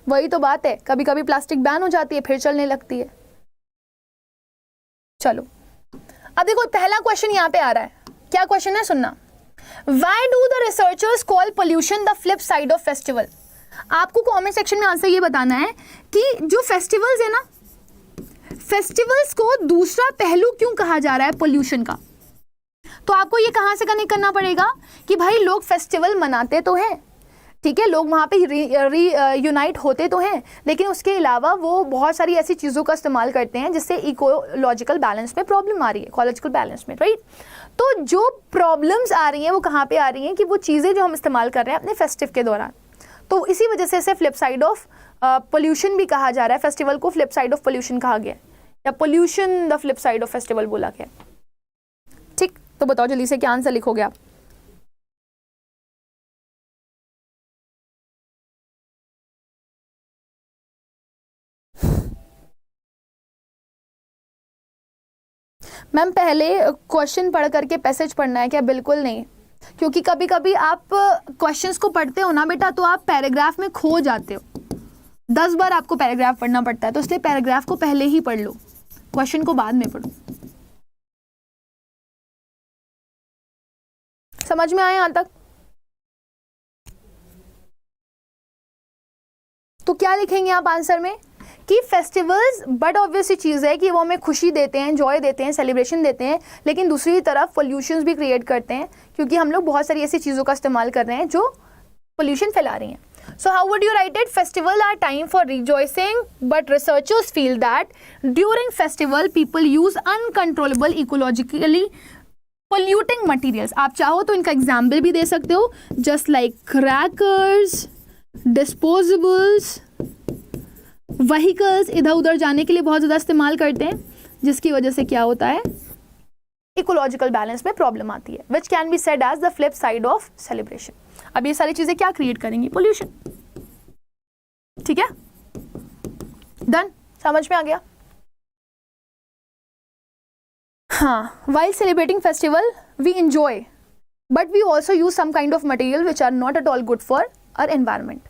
वही तो बात है, कभी कभी प्लास्टिक बैन हो जाती है फिर चलने लगती है. चलो अब देखो पहला क्वेश्चन यहाँ पे आ रहा है. क्या क्वेश्चन है सुनना. Why do the researchers call pollution the flip side of festival? आपको कमेंट सेक्शन में आंसर ये बताना है कि जो फेस्टिवल्स है ना, फेस्टिवल्स को दूसरा पहलू क्यों कहा जा रहा है पोल्यूशन का. तो आपको ये कहां से कनेक्ट करना पड़ेगा कि भाई लोग फेस्टिवल मनाते तो हैं, ठीक है, लोग वहाँ पे यूनाइट होते तो हैं, लेकिन उसके अलावा वो बहुत सारी ऐसी चीज़ों का इस्तेमाल करते हैं जिससे इकोलॉजिकल बैलेंस में प्रॉब्लम आ रही है, इकोलॉजिकल बैलेंस में, राइट. तो जो प्रॉब्लम्स आ रही हैं वो कहाँ पे आ रही हैं कि वो चीज़ें जो हम इस्तेमाल कर रहे हैं अपने फेस्टिव के दौरान, तो इसी वजह से इसे फ्लिप साइड ऑफ पोल्यूशन भी कहा जा रहा है. फेस्टिवल को फ्लिप साइड ऑफ पोल्यूशन कहा गया है, या pollution the flip side of festival बोला गया. ठीक, तो बताओ जल्दी से क्या आंसर लिखोगे आप. मैम पहले क्वेश्चन पढ़ करके पैसेज पढ़ना है क्या. बिल्कुल नहीं, क्योंकि कभी कभी आप क्वेश्चंस को पढ़ते हो ना बेटा तो आप पैराग्राफ में खो जाते हो. 10 बार आपको पैराग्राफ पढ़ना पड़ता है, तो इसलिए पैराग्राफ को पहले ही पढ़ लो, क्वेश्चन को बाद में पढ़ो. समझ में आया यहां तक. तो क्या लिखेंगे आप आंसर में कि फेस्टिवल्स बट ऑब्वियसली चीज़ है कि वो हमें खुशी देते हैं, जॉय देते हैं, सेलिब्रेशन देते हैं, लेकिन दूसरी तरफ पोल्यूशंस भी क्रिएट करते हैं, क्योंकि हम लोग बहुत सारी ऐसी चीज़ों का इस्तेमाल कर रहे हैं जो पोल्यूशन फैला रही हैं. So how would you write it? Festival are time for rejoicing, but researchers feel that during festival people use uncontrollable ecologically polluting materials. आप चाहो तो इनका एग्जाम्पल भी दे सकते हो, just like crackers, disposables, vehicles इधर उधर जाने के लिए बहुत ज़्यादा इस्तेमाल करते हैं, जिसकी वजह से क्या होता है, इकोलॉजिकल बैलेंस में प्रॉब्लम आती है, which can be said as the flip side of celebration. अब ये सारी चीज़ें क्या क्रिएट करेंगी, पोल्यूशन. ठीक है, डन, समझ में आ गया. हाँ, while celebrating festival we enjoy but we also use some kind of material which are not at all good for our environment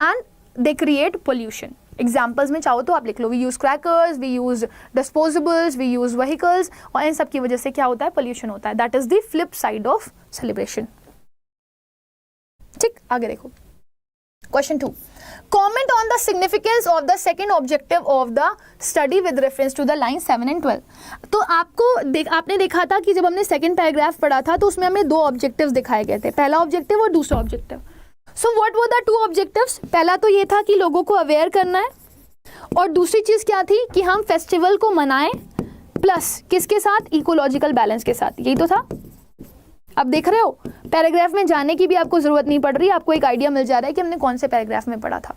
and they create pollution. Examples में चाहो तो आप लिख लो, we use crackers, we use disposables, we use vehicles, और इन सब की वजह से क्या होता है, पोल्यूशन होता है. That is the flip side of celebration. ठीक, आगे देखो. Question 2, comment on the significance of the second objective of the study with reference to the line 7 and 12. तो आपने देखा था कि जब हमने सेकेंड पैराग्राफ पढ़ा था तो उसमें हमें 2 ऑब्जेक्टिव्स दिखाए गए थे, पहला ऑब्जेक्टिव और दूसरा objective. So what were the 2 objectives. पहला तो ये था कि लोगों को अवेयर करना है, और दूसरी चीज़ क्या थी कि हम फेस्टिवल को मनाएं, प्लस किसके साथ, इकोलॉजिकल बैलेंस के साथ. यही तो था. अब देख रहे हो पैराग्राफ में जाने की भी आपको जरूरत नहीं पड़ रही, आपको एक आइडिया मिल जा रहा है कि हमने कौन से पैराग्राफ में पढ़ा था.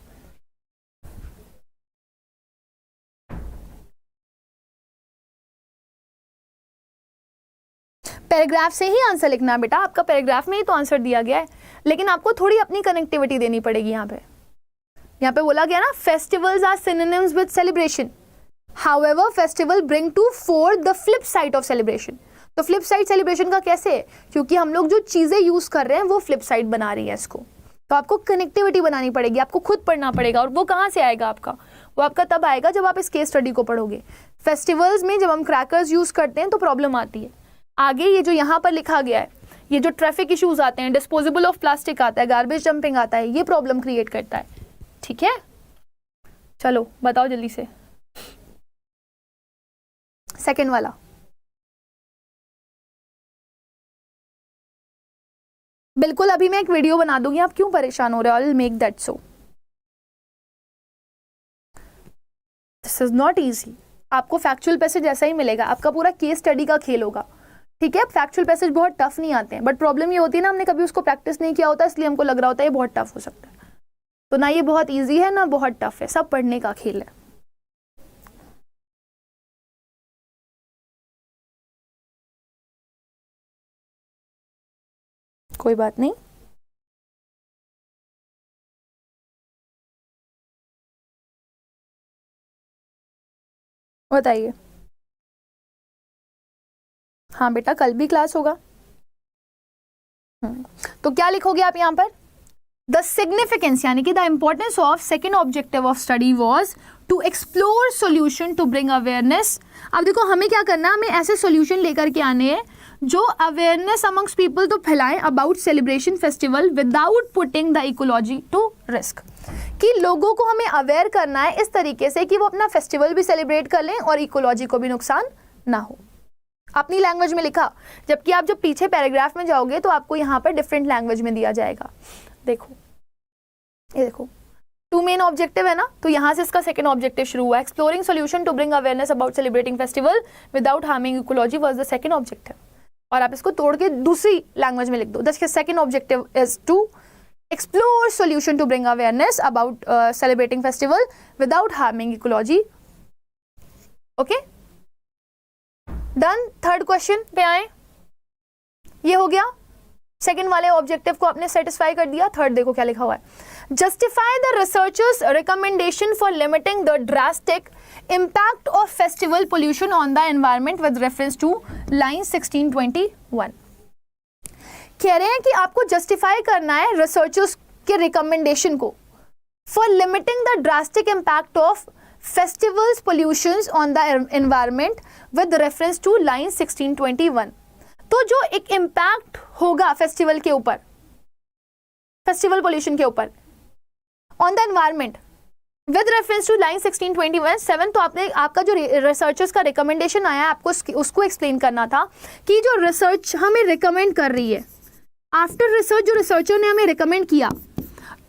पैराग्राफ से ही आंसर लिखना बेटा, आपका पैराग्राफ में ही तो आंसर दिया गया है, लेकिन आपको थोड़ी अपनी कनेक्टिविटी देनी पड़ेगी. यहाँ पे बोला गया ना, festivals are synonyms with celebration, however festival bring to fore the flip side of celebration. तो फ्लिप साइड सेलिब्रेशन का कैसे है, क्योंकि हम लोग जो चीजें यूज कर रहे हैं वो फ्लिप साइड बना रही है इसको. तो आपको कनेक्टिविटी बनानी पड़ेगी, आपको खुद पढ़ना पड़ेगा, और वो कहाँ से आएगा आपका, वो आपका तब आएगा जब आप इस केस स्टडी को पढ़ोगे. फेस्टिवल्स में जब हम क्रैकर्स यूज करते हैं तो प्रॉब्लम आती है. आगे ये जो यहाँ पर लिखा गया है, ये जो ट्रैफिक इश्यूज आते हैं, डिस्पोजेबल ऑफ प्लास्टिक आता है, गार्बेज डंपिंग आता है, ये प्रॉब्लम क्रिएट करता है. ठीक है, चलो बताओ जल्दी से सेकेंड वाला. बिल्कुल, अभी मैं एक वीडियो बना दूंगी, आप क्यों परेशान हो रहे हो, आई will make that so. This is not easy. आपको फैक्चुअल पैसेज ऐसा ही मिलेगा, आपका पूरा केस स्टडी का खेल होगा. ठीक है, फैक्चुअल पैसेज बहुत टफ नहीं आते हैं, बट प्रॉब्लम ये होती है ना, हमने कभी उसको प्रैक्टिस नहीं किया होता, इसलिए हमको लग रहा होता है ये बहुत टफ हो सकता है. तो ना ये बहुत इजी है ना बहुत टफ है, सब पढ़ने का खेल है. कोई बात नहीं. बताइए। हाँ बेटा, कल भी क्लास होगा। तो क्या लिखोगे आप यहाँ पर? द सिग्निफिकेंस यानी कि the importance of second objective of study was to explore solution to bring awareness. अब देखो हमें क्या करना है, हमें ऐसे सोल्यूशन लेकर के आने हैं जो अवेयरनेस अमंग्स पीपल तो फैलाएं about celebration festival without putting the ecology to risk. कि लोगों को हमें अवेयर करना है इस तरीके से कि वो अपना फेस्टिवल भी सेलिब्रेट कर लें और इकोलॉजी को भी नुकसान ना हो। अपनी लैंग्वेज में लिखा, जबकि आप जब पीछे पैराग्राफ में जाओगे तो आपको यहाँ पर डिफरेंट लैंग्वेज में दिया जाएगा। देखो ये देखो, 2 मेन ऑब्जेक्टिव है ना, तो यहाँ से इसका सेकंड ऑब्जेक्टिव शुरू हुआ। Exploring solution to bring awareness about celebrating festival without harming ecology was the second objective. और आप इसको तोड़ के दूसरी लैंग्वेज में लिख दो। The second objective is to explore solution to bring awareness about celebrating festival without harming ecology. Okay done. Third question पे आए, ये हो गया। सेकंड वाले ऑब्जेक्टिव को आपने सेटिस्फाई कर दिया। थर्ड देखो क्या लिखा हुआ है, justify the researchers recommendation for limiting the drastic impact of festival pollution on the environment with reference to line 1621। कह रहे हैं कि आपको जस्टिफाई करना है रिसर्चर्स के रिकमेंडेशन को for limiting the drastic impact of festivals pollutions on the environment with reference to line 1621। तो जो एक इम्पैक्ट होगा फेस्टिवल के ऊपर, फेस्टिवल पोल्यूशन के ऊपर on the environment with reference to line 1621 तो आपने आपका जो रिसर्चर्स का रिकमेंडेशन आया आपको उसको एक्सप्लेन करना था कि जो रिसर्च हमें रिकमेंड कर रही है, आफ्टर रिसर्च जो रिसर्चर ने हमें रिकमेंड किया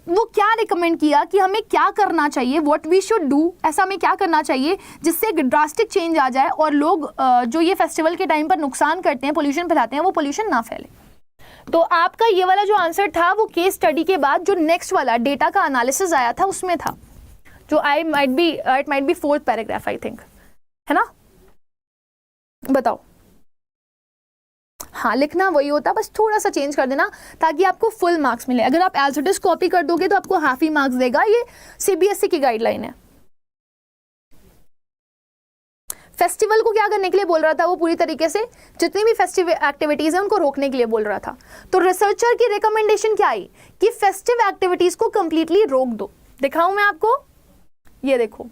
वो क्या रिकमेंड किया कि हमें क्या करना चाहिए, व्हाट वी शुड डू, ऐसा हमें क्या करना चाहिए जिससे एक ड्रास्टिक चेंज आ जाए और लोग जो ये फेस्टिवल के टाइम पर नुकसान करते हैं, पोल्यूशन फैलाते हैं, वो पोल्यूशन ना फैले। तो आपका ये वाला जो आंसर था वो केस स्टडी के बाद जो नेक्स्ट वाला डेटा का एनालिसिस आया था उसमें था, जो it might be 4th paragraph I think, है ना। बताओ। हाँ लिखना वही होता, बस थोड़ा सा चेंज कर देना ताकि आपको फुल मार्क्स मिले। अगर आप एज इट इज कॉपी कर दोगे तो आपको हाफ ही मार्क्स देगा। ये सीबीएसई की गाइडलाइन है। फेस्टिवल को क्या करने के लिए बोल रहा था वो, पूरी तरीके से जितनी भी फेस्टिव एक्टिविटीज हैं उनको रोकने के लिए बोल रहा था। तो रिसर्चर की रिकमेंडेशन क्या आई कि फेस्टिव एक्टिविटीज को कंप्लीटली रोक दो। दिखाऊं मैं आपको, ये देखो,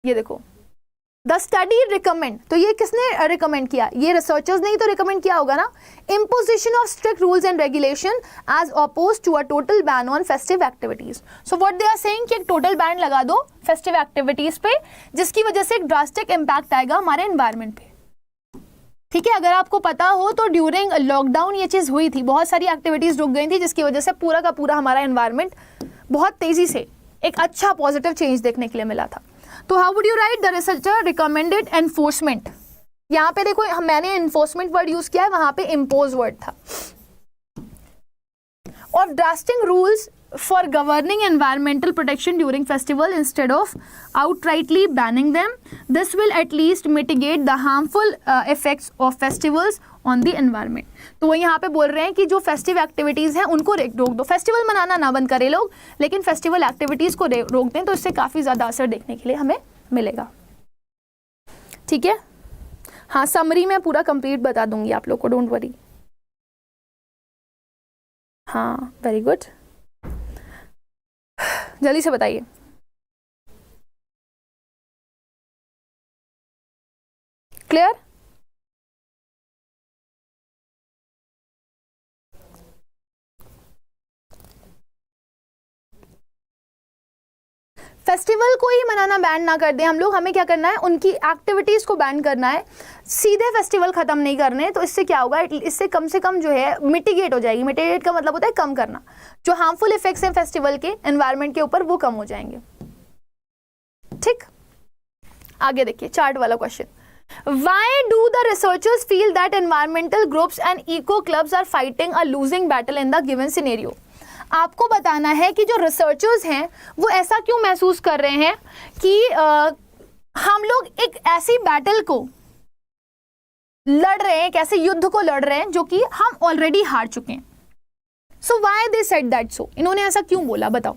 ये देखो, द स्टडी रिकमेंड, तो ये किसने रिकमेंड किया, ये रिसर्चर्स ने ही तो रिकमेंड किया होगा ना। Imposition of strict rules and regulation as oppose to a total ban on festive activities. So what they are saying कि एक टोटल बैन लगा दो फेस्टिव एक्टिविटीज पे, जिसकी वजह से एक ड्रास्टिक इम्पैक्ट आएगा हमारे एनवायरमेंट पे। ठीक है, अगर आपको पता हो तो ड्यूरिंग लॉकडाउन ये चीज हुई थी, बहुत सारी एक्टिविटीज रुक गई थी जिसकी वजह से पूरा का पूरा हमारा एनवायरमेंट बहुत तेजी से एक अच्छा पॉजिटिव चेंज देखने के लिए मिला था। तो how would you right, the researcher recommended enforcement. यहाँ पे देखो मैंने एनफोर्समेंट वर्ड यूज किया है, वहां पे इम्पोज वर्ड था। और drastic rules for governing environmental protection during festival instead of outrightly banning them. This will at least mitigate the harmful effects of festivals on the environment. तो वो यहाँ पे बोल रहे हैं कि जो फेस्टिव एक्टिविटीज हैं उनको रोक दो। फेस्टिवल मनाना ना बंद करें लोग, लेकिन फेस्टिवल एक्टिविटीज को रोक दें तो इससे काफी ज्यादा असर देखने के लिए हमें मिलेगा। ठीक है, हाँ समरी में पूरा कंप्लीट बता दूंगी आप लोग को, डोंट वरी। हाँ वेरी गुड, जल्दी से बताइए। क्लियर? फेस्टिवल को ही मनाना बैन ना कर दें हम लोग, हमें क्या करना है, उनकी एक्टिविटीज को बैन करना है, सीधे फेस्टिवल खत्म नहीं करने। तो इससे क्या होगा, इससे कम से कम जो है मिटिगेट हो जाएगी। मिटिगेट का मतलब होता है कम करना, जो हार्मफुल इफेक्ट्स हैं फेस्टिवल के एनवायरनमेंट के ऊपर वो कम हो जाएंगे। ठीक, आगे देखिए चार्ट वाला question. Why do the researchers feel that environmental groups and eco clubs are fighting a losing battle in the given scenario? आपको बताना है कि जो रिसर्चर्स हैं वो ऐसा क्यों महसूस कर रहे हैं कि हम लोग एक ऐसी बैटल को लड़ रहे हैं, एक ऐसे युद्ध को लड़ रहे हैं जो कि हम ऑलरेडी हार चुके हैं। So why they said that so, इन्होंने ऐसा क्यों बोला बताओ।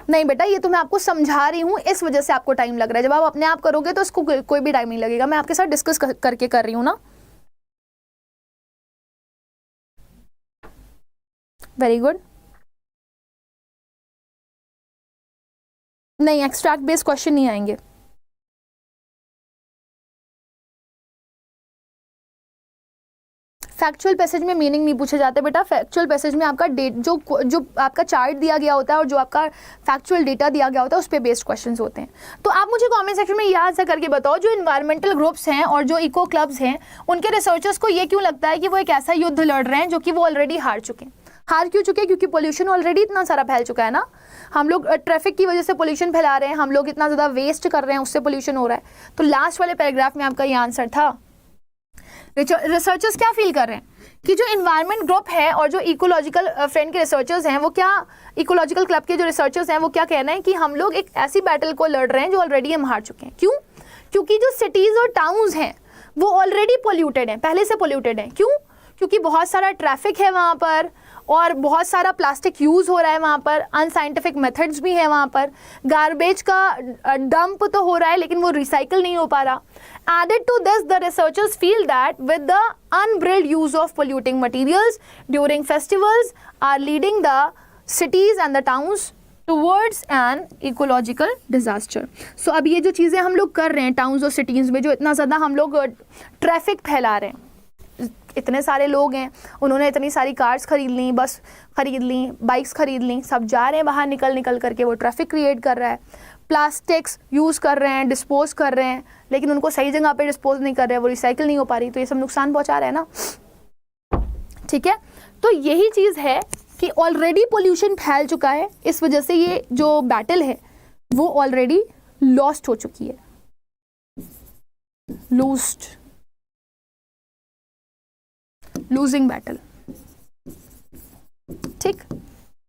नहीं बेटा, ये तो मैं आपको समझा रही हूँ, इस वजह से आपको टाइम लग रहा है। जब आप अपने आप करोगे तो इसको कोई भी टाइम नहीं लगेगा, मैं आपके साथ डिस्कस करके कर रही हूँ ना। Very good. नहीं, एक्सट्रैक्ट बेस्ड क्वेश्चन नहीं आएंगे। फैक्चुअल पैसेज में मीनिंग नहीं पूछे जाते बेटा। फैक्चुअल पैसेज में आपका जो आपका चार्ट दिया गया होता है और जो आपका फैक्चुअल डेटा दिया गया होता है उस पर बेस्ड क्वेश्चंस होते हैं। तो आप मुझे कमेंट सेक्शन में याद से करके बताओ, जो इन्वायरमेंटल ग्रुप्स हैं और जो इको क्लब्स हैं, उनके रिसर्चर्स को ये क्यों लगता है कि वो एक ऐसा युद्ध लड़ रहे हैं जो कि वो ऑलरेडी हार चुके हैं। हार क्यों चुके हैं? क्योंकि पोल्यूशन ऑलरेडी इतना सारा फैल चुका है ना। हम लोग ट्रैफिक की वजह से पोल्यूशन फैला रहे हैं, हम लोग इतना ज़्यादा वेस्ट कर रहे हैं, उससे पोल्यूशन हो रहा है। तो लास्ट वाले पैराग्राफ में आपका ये आंसर था। रिसर्चर्स क्या फील कर रहे हैं कि जो इन्वायरमेंट ग्रुप है और जो इकोलॉजिकल फ्रेंड के रिसर्चर्स हैं, वो क्या, इकोलॉजिकल क्लब के जो रिसर्चर्स हैं वो क्या कहना है कि हम लोग एक ऐसी बैटल को लड़ रहे हैं जो ऑलरेडी हम हार चुके हैं। क्यों? क्योंकि जो सिटीज़ और टाउन्स हैं वो ऑलरेडी पोल्यूटेड हैं, पहले से पोल्यूटेड हैं। क्यों? क्योंकि बहुत सारा ट्रैफिक है वहाँ पर और बहुत सारा प्लास्टिक यूज़ हो रहा है वहाँ पर, अनसाइंटिफिक मेथड्स भी हैं वहाँ पर, गार्बेज का डंप तो हो रहा है लेकिन वो रिसाइकल नहीं हो पा रहा। Added to this, the researchers feel that with the unbridled use of polluting materials during festivals are leading the cities and the towns towards an ecological disaster. So अब ये जो चीज़ें हम लोग कर रहे हैं टाउन्स और सिटीज़ में, जो इतना ज़्यादा हम लोग ट्रैफिक फैला रहे हैं, इतने सारे लोग हैं, उन्होंने इतनी सारी कार्स खरीद ली, बस खरीद ली, बाइक्स खरीद ली, सब जा रहे हैं बाहर निकल करके, वो ट्रैफिक क्रिएट कर रहा है। प्लास्टिक्स यूज़ कर रहे हैं, डिस्पोज कर रहे हैं, लेकिन उनको सही जगह पे डिस्पोज नहीं कर रहे हैं, वो रिसाइकिल नहीं हो पा रही, तो ये सब नुकसान पहुंचा रहा है ना। ठीक है, तो यही चीज़ है कि ऑलरेडी पोल्यूशन फैल चुका है, इस वजह से ये जो बैटल है वो ऑलरेडी लॉस्ट हो चुकी है, लूजिंग बैटल। ठीक,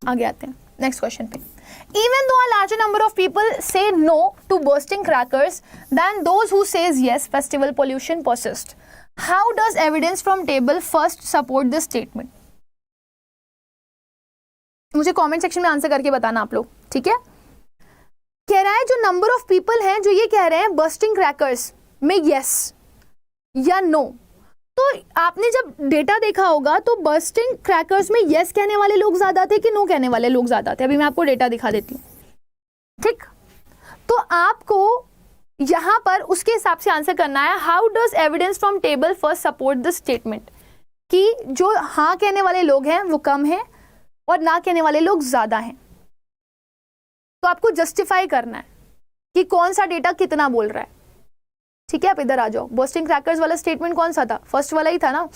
आगे आते हैं नेक्स्ट क्वेश्चन पे। Even though a larger number of people say no to bursting crackers than those who says yes, festival pollution persists. How does evidence from table first support this statement? मुझे comment section में answer करके बताना आप लोग, ठीक है। कह रहा है जो नंबर ऑफ पीपल हैं जो ये कह रहे हैं बर्स्टिंग क्रैकर्स में यस या नो, तो आपने जब डेटा देखा होगा तो बर्स्टिंग क्रैकर्स में यस कहने वाले लोग ज्यादा थे कि नो कहने वाले लोग ज्यादा थे। अभी मैं आपको डेटा दिखा देती हूँ, ठीक। तो आपको यहां पर उसके हिसाब से आंसर करना है, how does evidence from table first support this statement, कि जो हाँ कहने वाले लोग हैं वो कम हैं और ना कहने वाले लोग ज्यादा हैं। तो आपको जस्टिफाई करना है कि कौन सा डेटा कितना बोल रहा है, ठीक है। आप इधर आ जाओ। बर्स्टिंग क्रैकर्स वाला स्टेटमेंट कौन सा था? फर्स्ट वाला ही था ना।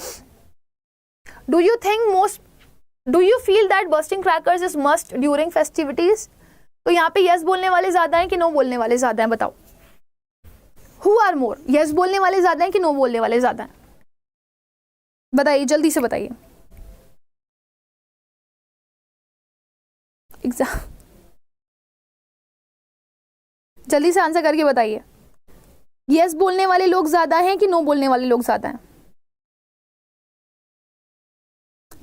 Do you feel that bursting crackers is must during festivities? तो यहाँ पे यस बोलने वाले ज्यादा हैं कि नो बोलने वाले ज्यादा हैं? बताओ, हु आर मोर? यस बोलने वाले ज्यादा हैं कि नो बोलने वाले ज्यादा हैं? बताइए, जल्दी से बताइए। एग्जाम जल्दी से आंसर करके बताइए। यस बोलने वाले लोग ज्यादा हैं कि नो बोलने वाले लोग ज्यादा हैं?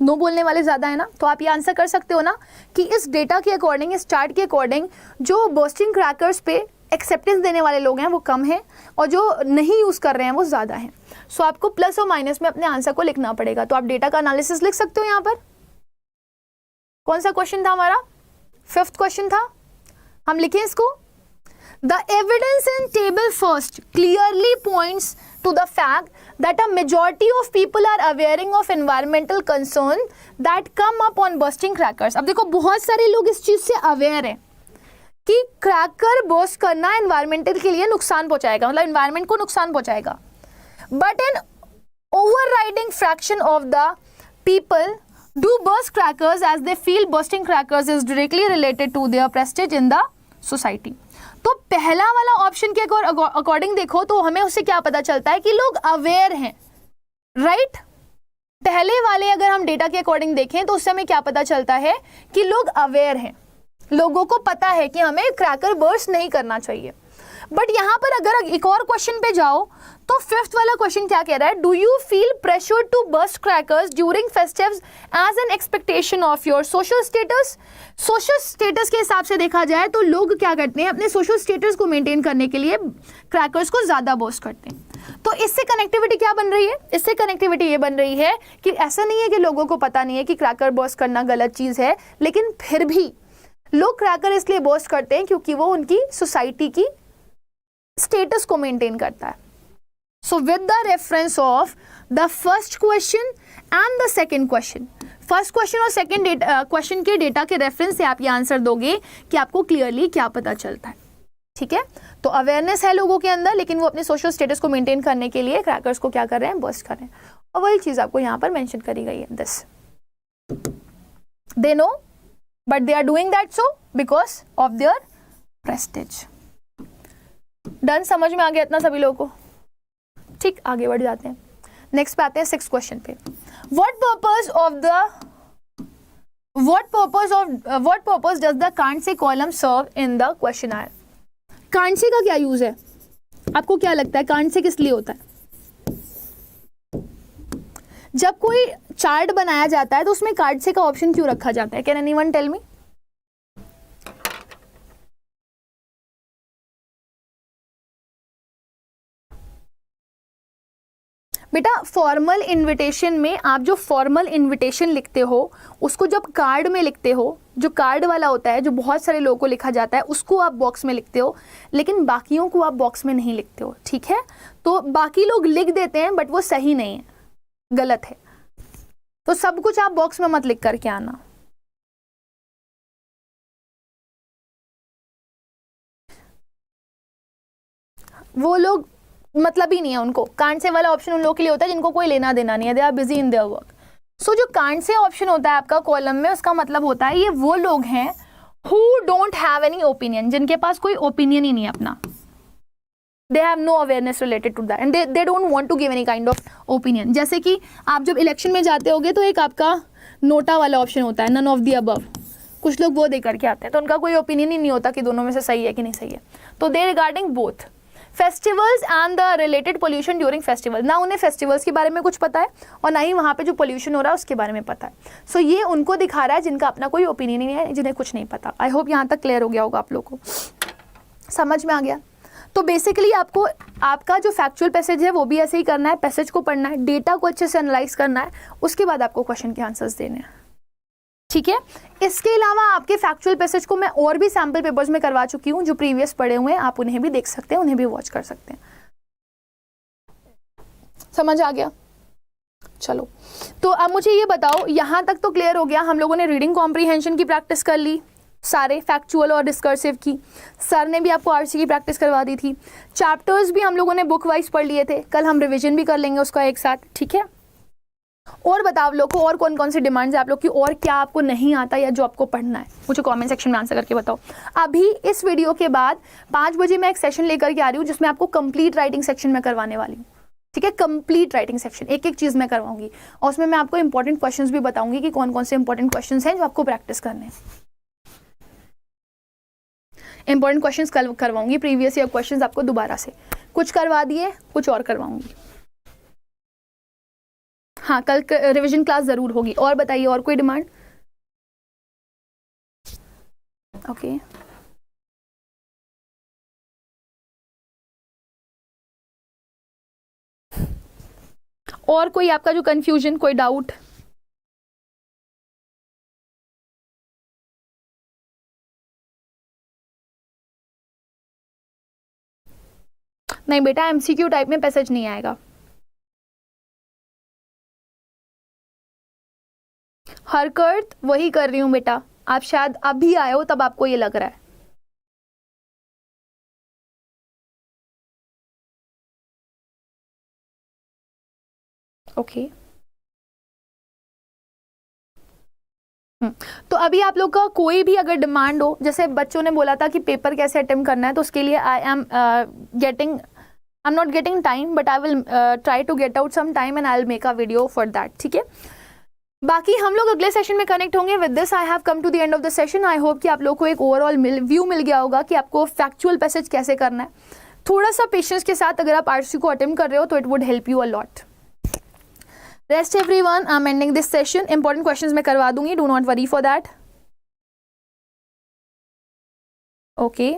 नो बोलने वाले ज्यादा है ना। तो आप ये आंसर कर सकते हो ना कि इस डेटा के अकॉर्डिंग, इस चार्ट के अकॉर्डिंग, जो बर्स्टिंग क्रैकर्स पे एक्सेप्टेंस देने वाले लोग हैं वो कम हैं और जो नहीं यूज कर रहे हैं वो ज्यादा हैं। सो आपको प्लस और माइनस में अपने आंसर को लिखना पड़ेगा। तो आप डेटा का एनालिसिस लिख सकते हो। यहाँ पर कौन सा क्वेश्चन था हमारा? 5th क्वेश्चन था। हम लिखें इसको। The evidence in table first clearly points to the fact that a majority of people are aware of environmental concern that come up on bursting crackers. अब देखो, बहुत सारे लोग इस चीज से अवेयर हैं कि क्रैकर बर्स्ट करना एनवायरमेंटल के लिए नुकसान पहुंचाएगा, मतलब एनवायरमेंट को नुकसान पहुंचाएगा। But an overriding fraction of the people do burst crackers as they feel bursting crackers is directly related to their prestige in the society. तो पहला वाला ऑप्शन के अकॉर्डिंग देखो तो हमें उससे क्या पता चलता है कि लोग अवेयर हैं, राइट। पहले वाले अगर हम डेटा के अकॉर्डिंग देखें तो उससे हमें क्या पता चलता है कि लोग अवेयर हैं, लोगों को पता है कि हमें क्रैकर बर्स्ट नहीं करना चाहिए। बट यहाँ पर अगर एक और क्वेश्चन पे जाओ तो फिफ्थ वाला क्वेश्चन क्या कह रहा है, do you feel pressure to burst crackers during festives as an expectation of your social status. Social status के हिसाब से देखा जाए तो लोग क्या करते हैं, अपने सोशल स्टेटस को मेंटेन करने के लिए क्रैकर्स को ज्यादा बर्स्ट करते हैं। तो इससे कनेक्टिविटी क्या बन रही है, इससे कनेक्टिविटी ये बन रही है कि ऐसा नहीं है कि लोगों को पता नहीं है कि क्रैकर बर्स्ट करना गलत चीज है, लेकिन फिर भी लोग क्रैकर इसलिए बर्स्ट करते हैं क्योंकि वो उनकी सोसाइटी की स्टेटस को मेंटेन करता है। So with the reference of the first question and the second question, first question और सेकंड क्वेश्चन के डेटा के रेफरेंस से आप ये आंसर दोगे कि आपको क्लियरली क्या पता चलता है। ठीक है, तो अवेयरनेस है लोगों के अंदर, लेकिन वो अपने सोशल स्टेटस को मेंटेन करने के लिए क्रैकर्स को क्या कर रहे हैं, बर्स्ट कर रहे हैं। और वही चीज आपको यहाँ पर मेंशन करी गई है, this they know but they are doing that so because of their prestige. Done, समझ में आ गया इतना सभी लोगों को? ठीक, आगे बढ़ जाते हैं, नेक्स्ट पे आते हैं सिक्स क्वेश्चन पे। What purpose does the consent column serve in the questionnaire. Consent का क्या यूज है, आपको क्या लगता है कांसे किस लिए होता है? जब कोई चार्ट बनाया जाता है तो उसमें कांसे का ऑप्शन क्यों रखा जाता है? Can anyone tell me? बेटा फॉर्मल इनविटेशन में आप जो फॉर्मल इनविटेशन लिखते हो उसको जब कार्ड में लिखते हो, जो कार्ड वाला होता है जो बहुत सारे लोगों को लिखा जाता है, उसको आप बॉक्स में लिखते हो, लेकिन बाकियों को आप बॉक्स में नहीं लिखते हो। ठीक है, तो बाकी लोग लिख देते हैं बट वो सही नहीं है, गलत है। तो सब कुछ आप बॉक्स में मत लिख करके आना। वो लोग मतलब ही नहीं है उनको, कांसे वाला ऑप्शन उन लोगों के लिए होता है जिनको कोई लेना देना नहीं है, they are busy in their work. So जो कांसे ऑप्शन होता है आपका कॉलम में, उसका मतलब होता है ये वो लोग हैं who don't have any opinion, जिनके पास कोई ओपिनियन ही नहीं है अपना। They have no awareness related to that and they don't want to give any kind of opinion. जैसे कि आप जब इलेक्शन में जाते होगे तो एक आपका नोटा वाला ऑप्शन होता है, नन ऑफ द अबव, कुछ लोग वो दे करके आते हैं, तो उनका कोई ओपिनियन ही नहीं होता कि दोनों में से सही है कि नहीं सही है। तो they regarding both festivals and the related pollution during festival, ना उन्हें फेस्टिवल्स के बारे में कुछ पता है और ना ही वहाँ पे जो पोल्यूशन हो रहा है उसके बारे में पता है। सो ये उनको दिखा रहा है जिनका अपना कोई ओपिनियन नहीं है, जिन्हें कुछ नहीं पता। आई होप यहाँ तक क्लियर हो गया होगा आप लोगों को, समझ में आ गया? तो बेसिकली आपको आपका जो फैक्चुअल पैसेज है वो भी ऐसे ही करना है, पैसेज को पढ़ना है, डेटा को अच्छे से एनालाइज करना है, उसके बाद आपको क्वेश्चन के आंसर्स देने हैं। ठीक है, इसके अलावा आपके फैक्चुअल पैसेज को मैं और भी सैम्पल पेपर्स में करवा चुकी हूं, जो प्रीवियस पढ़े हुए हैं, आप उन्हें भी देख सकते हैं, उन्हें भी वॉच कर सकते हैं। समझ आ गया? चलो, तो अब मुझे ये बताओ, यहां तक तो क्लियर हो गया, हम लोगों ने रीडिंग कॉम्प्रीहेंशन की प्रैक्टिस कर ली, सारे फैक्चुअल और डिस्कर्सिव की, सर ने भी आपको आरसी की प्रैक्टिस करवा दी थी, चैप्टर्स भी हम लोगों ने बुक वाइज पढ़ लिए थे, कल हम रिविजन भी कर लेंगे उसका एक साथ। ठीक है, और बताओ आप लोग को और कौन कौन सी डिमांड्स है आप लोग की, और क्या आपको नहीं आता या जो आपको पढ़ना है, मुझे कमेंट सेक्शन में आंसर करके बताओ। अभी इस वीडियो के बाद 5 बजे मैं एक सेशन लेकर के आ रही हूँ जिसमें आपको कंप्लीट राइटिंग सेक्शन में करवाने वाली हूँ। ठीक है, कंप्लीट राइटिंग सेक्शन, एक एक चीज मैं करवाऊंगी और उसमें मैं आपको इंपॉर्टेंट क्वेश्चंस भी बताऊंगी कि कौन कौन से इंपॉर्टेंट क्वेश्चंस हैं जो आपको प्रैक्टिस करने हैं। इंपॉर्टेंट क्वेश्चंस कल करवाऊंगी, प्रीवियस ईयर क्वेश्चंस आपको दोबारा से कुछ करवा दिए, कुछ और करवाऊंगी। हाँ, कल रिवीजन क्लास जरूर होगी। और बताइए, और कोई डिमांड? ओके, और कोई आपका जो कंफ्यूजन, कोई डाउट? नहीं बेटा, एमसीक्यू टाइप में पैसेज नहीं आएगा। हरकत वही कर रही हूं बेटा, आप शायद अभी आए हो तब आपको ये लग रहा है। ओके, तो अभी आप लोग का कोई भी अगर डिमांड हो, जैसे बच्चों ने बोला था कि पेपर कैसे अटेम्प्ट करना है, तो उसके लिए I am not getting time but I will try to get out some time and I will make a video for that. ठीक है, बाकी हम लोग अगले सेशन में कनेक्ट होंगे। With this I have come to the end of the session. I hope कि आप लोग को एक ओवरऑल व्यू मिल गया होगा कि आपको फैक्चुअल पैसेज कैसे करना है, थोड़ा सा पेशेंस के साथ अगर आप आरसी को अटेम्प्ट कर रहे हो तो it would help you a lot. Rest everyone, I am ending this session. Important questions मैं करवा दूंगी, do not worry for that. Okay,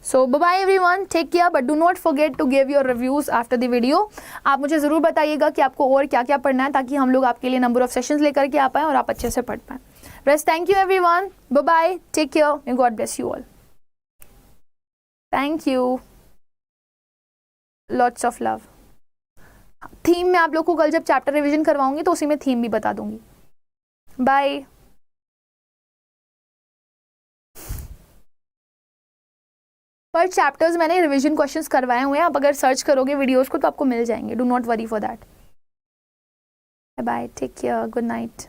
so bye bye everyone, take care, but do not forget to give your reviews after the video। आप मुझे ज़रूर बताइएगा कि आपको और क्या क्या पढ़ना है, ताकि हम लोग आपके लिए नंबर ऑफ सेशंस लेकर के आ पाएँ और आप अच्छे से पढ़ पाएँ। बस thank you everyone, bye bye, take care, may God bless you all. Thank you, lots of love. Theme में आप लोग को कल जब चैप्टर रिविजन करवाऊंगी तो उसी में थीम भी बता दूंगी। बाय। पर चैप्टर्स मैंने रिवीजन क्वेश्चंस करवाए हुए हैं, आप अगर सर्च करोगे वीडियोस को तो आपको मिल जाएंगे, do not worry for that. Bye, take care, good night.